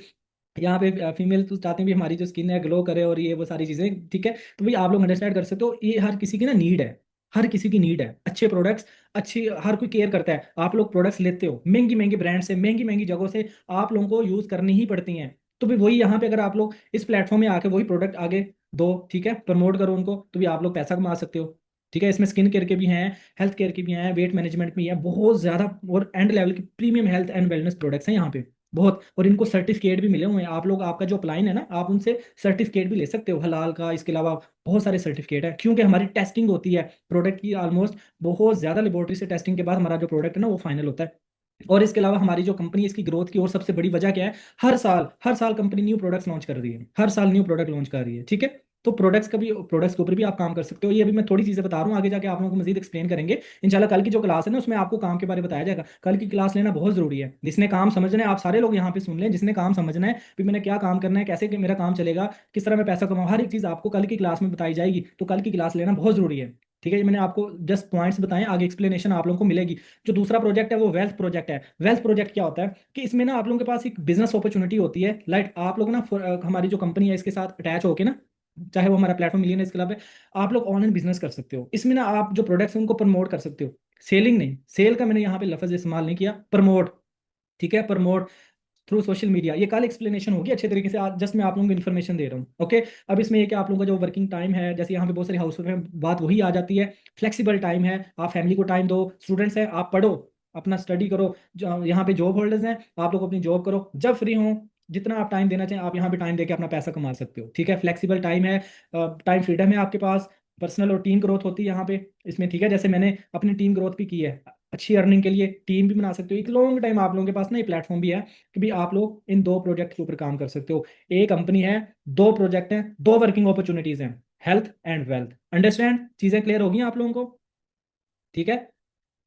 यहाँ पे फीमेल तो चाहते हैं भी हमारी जो स्किन है ग्लो करे और ये वो सारी चीज़ें, ठीक है। तो भाई आप लोग अंडरस्टैंड कर सकते हो, ये हर किसी की ना नीड है, हर किसी की नीड है, अच्छे प्रोडक्ट्स, अच्छी, हर कोई केयर करता है। आप लोग प्रोडक्ट्स लेते हो महंगी महंगी ब्रांड से, महंगी महंगी जगहों से, आप लोगों को यूज़ करनी ही पड़ती हैं। तो भाई वही यहाँ पे अगर आप लोग इस प्लेटफॉर्म में आके वही प्रोडक्ट आगे दो, ठीक है, प्रमोट करो उनको, तो भी आप लोग पैसा कमा सकते हो, ठीक है। इसमें स्किन केयर के भी हैं, हेल्थ केयर के भी हैं, वेट मैनेजमेंट भी है, बहुत ज़्यादा और एंड लेवल की premium health and wellness products हैं यहाँ पे, बहुत। और इनको सर्टिफिकेट भी मिले हुए हैं। आप लोग, आपका जो अपलाइन है ना, आप उनसे सर्टिफिकेट भी ले सकते हो हलाल का। इसके अलावा बहुत सारे सर्टिफिकेट है, क्योंकि हमारी टेस्टिंग होती है प्रोडक्ट की ऑलमोस्ट बहुत ज़्यादा लेबोरेटरी से टेस्टिंग के बाद हमारा जो प्रोडक्ट है ना वो फाइनल होता है। और इसके अलावा हमारी जो कंपनी है इसकी ग्रोथ की और सबसे बड़ी वजह क्या है, हर साल कंपनी न्यू प्रोडक्ट्स लॉन्च कर रही है, हर साल न्यू प्रोडक्ट लॉन्च कर रही है, ठीक है। तो प्रोडक्ट्स के ऊपर भी आप काम कर सकते हो। ये अभी मैं थोड़ी चीज़ें बता रहा हूँ, आगे जाके आप लोगों को मजीद एक्सप्लेन करेंगे इंशाल्लाह। कल की जो क्लास है ना उसमें आपको काम के बारे में बताया जाएगा। कल की क्लास लेना बहुत जरूरी है। जिसने काम समझना है, आप सारे लोग यहाँ पे सुन लें, जिसने काम समझना है भी मैंने क्या काम करना है, कैसे कि मेरा काम चलेगा, किस तरह मैं पैसा कमाऊँ, हर एक चीज़ आपको कल की क्लास में बताई जाएगी। तो कल की क्लास लेना बहुत जरूरी है, ठीक है। ये मैंने आपको जस्ट पॉइंट्स बताएं, आगे एक्सप्लेनेशन आप लोगों को मिलेगी। जो दूसरा प्रोजेक्ट है वो वेल्थ प्रोजेक्ट है। वेल्थ प्रोजेक्ट क्या होता है कि इसमें ना आप लोगों के पास एक बिजनेस अपॉर्चुनिटी होती है। लाइक आप लोग ना हमारी जो कंपनी है इसके साथ अटैच होके ना, चाहे वो हमारा प्लेटफॉर्म मिलियन इसके अलावा, आप लोग ऑनलाइन बिजनेस कर सकते हो। इसमें ना आप जो प्रोडक्ट्स हैं उनको प्रमोट कर सकते हो। सेलिंग नहीं, सेल का मैंने यहाँ पे लफ्ज इस्तेमाल नहीं किया, प्रमोट, ठीक है, प्रमोट थ्रू सोशल मीडिया। ये कल एक्सप्लेनेशन होगी अच्छे तरीके से, आज जस्ट मैं आप लोगों को इन्फॉर्मेशन दे रहा हूँ, ओके। अब इसमें ये कि आप लोगों का जो वर्किंग टाइम है, जैसे यहाँ पे बहुत सारी हाउस में बात वही आ जाती है, फ्लेक्सिबल टाइम है। आप फैमिली को टाइम दो, स्टूडेंट्स हैं आप पढ़ो, अपना स्टडी करो। यहाँ पे जॉब होल्डर्स हैं, आप लोग अपनी जॉब करो, जब फ्री हो जितना आप टाइम देना चाहें आप यहाँ पे टाइम देके अपना पैसा कमा सकते हो, ठीक है। फ्लेक्सिबल टाइम है, टाइम फ्रीडम है आपके पास। पर्सनल और टीम ग्रोथ होती है यहाँ पे इसमें, ठीक है। जैसे मैंने अपनी टीम ग्रोथ भी की है, अच्छी अर्निंग के लिए टीम भी बना सकते हो। एक लॉन्ग टाइम आप लोगों के पास ना ये प्लेटफॉर्म भी है कि भी आप लोग इन दो प्रोजेक्ट के ऊपर काम कर सकते हो। एक कंपनी है, दो प्रोजेक्ट हैं, दो वर्किंग अपॉर्चुनिटीज हैं, हेल्थ एंड वेल्थ। अंडरस्टैंड? चीजें क्लियर होगी आप लोगों को, ठीक है।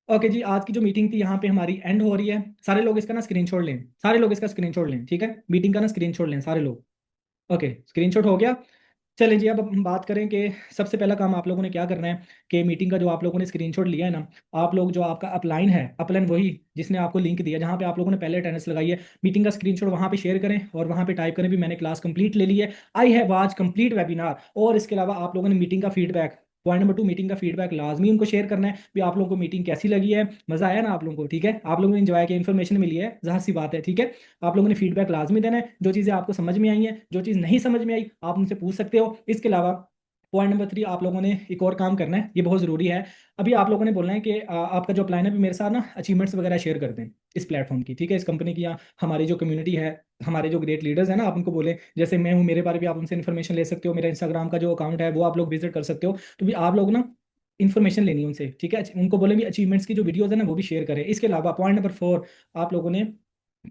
ओके जी, आज की जो मीटिंग थी यहाँ पे हमारी एंड हो रही है। सारे लोग इसका ना स्क्रीनशॉट लें, सारे लोग इसका स्क्रीनशॉट लें, ठीक है। मीटिंग का ना स्क्रीनशॉट लें सारे लोग। ओके, स्क्रीनशॉट हो गया। चलें जी, अब हम बात करें कि सबसे पहला काम आप लोगों ने क्या करना है कि मीटिंग का जो आप लोगों ने स्क्रीनशॉट लिया है ना, आप लोग जो आपका अपलाइन है, अपलाइन वही जिसने आपको लिंक दिया, जहाँ पे आप लोगों ने पहले अटेंडेंस लगाई है, मीटिंग का स्क्रीनशॉट वहाँ पे शेयर करें और वहाँ पे टाइप करें भी मैंने क्लास कंप्लीट ले ली है, I have watch complete webinar. और इसके अलावा आप लोगों ने मीटिंग का फीडबैक, पॉइंट नंबर 2, मीटिंग का फीडबैक लाजमी उनको शेयर करना है भी आप लोगों को मीटिंग कैसी लगी है, मजा आया ना आप लोगों को, ठीक है। आप लोगों ने इंजॉय किया, इन्फॉर्मेशन मिली है, जाहिर सी बात है, ठीक है। आप लोगों ने फीडबैक लाजमी देना है। जो चीज़ें आपको समझ में आई हैं, जो चीज़ नहीं समझ में आई आप उनसे पूछ सकते हो। इसके अलावा पॉइंट नंबर 3, आप लोगों ने एक और काम करना है, ये बहुत ज़रूरी है। अभी आप लोगों ने बोलना है कि आपका जो प्लान है भी मेरे साथ ना अचीवमेंट्स वगैरह शेयर कर दें इस प्लेटफॉर्म की, ठीक है, इस कंपनी की, या हमारी जो कम्युनिटी है, हमारे जो ग्रेट लीडर्स हैं ना, आप उनको बोलें, जैसे मैं हूँ मेरे बारे में आप उनसे इन्फॉर्मेशन ले सकते हो। मेरा इंस्टाग्राम का जो अकाउंट है वो आप लोग विजिट कर सकते हो। तो भी आप लोग ना इन्फॉर्मेशन लेनी है उनसे, ठीक है। उनको बोले भी अचीवमेंट्स की जो वीडियोज़ है ना वो भी शेयर करें। इसके अलावा पॉइंट नंबर 4, आप लोगों ने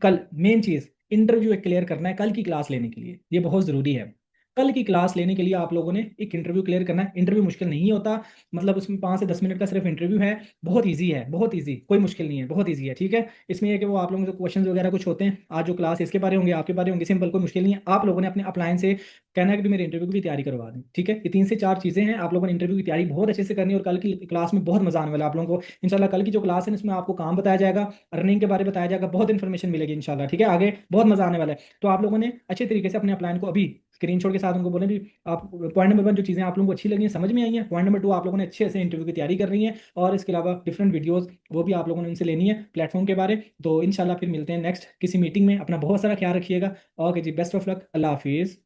कल मेन चीज़ इंटरव्यू एक क्लियर करना है कल की क्लास लेने के लिए, ये बहुत ज़रूरी है। कल की क्लास लेने के लिए आप लोगों ने एक इंटरव्यू क्लियर करना है। इंटरव्यू मुश्किल नहीं होता, मतलब उसमें 5 से 10 मिनट का सिर्फ इंटरव्यू है। बहुत इजी है, बहुत इजी, कोई मुश्किल नहीं है, बहुत इजी है, ठीक है। इसमें यह कि वो आप लोगों के क्वेश्चन वगैरह कुछ होते हैं, आज जो क्लास इसके बारे होंगे, आपके बारे होंगे, सिंपल, कोई मुश्किल नहीं है। आप लोगों ने अपने अप्लायंस से कहना है कि मेरे इंटरव्यू की भी तैयारी करवा दें, ठीक है। ये 3 से 4 चीज़ें हैं, आप लोगों ने इंटरव्यू की तैयारी बहुत अच्छे से करनी है। और कल की क्लास में बहुत मजा आने वाला है आप लोगों को इंशाल्लाह। कल की जो क्लास है उसमें आपको काम बताया जाएगा, अर्निंग के बारे में बताया जाएगा, बहुत इन्फॉर्मेशन मिलेगी इंशाल्लाह, ठीक है। आगे बहुत मजा आने वाला है। तो आप लोगों ने अच्छे तरीके से अपने प्लान को अभी स्क्रीनशॉट के साथ उनको बोले भी आप पॉइंट नंबर 1 जो चीज़ें आप लोगों को अच्छी लगी हैं, समझ में आई हैं, पॉइंट नंबर 2 आप लोगों ने अच्छे से इंटरव्यू की तैयारी कर रही है। और इसके अलावा डिफरेंट वीडियोस वो भी आप लोगों ने उनसे लेनी है प्लेटफॉर्म के बारे। तो इंशाल्लाह फिर मिलते हैं नेक्स्ट किसी मीटिंग में। अपना बहुत सारा ख्याल रखिएगा। ओके जी, बेस्ट ऑफ लक, अल्लाह हाफिज़।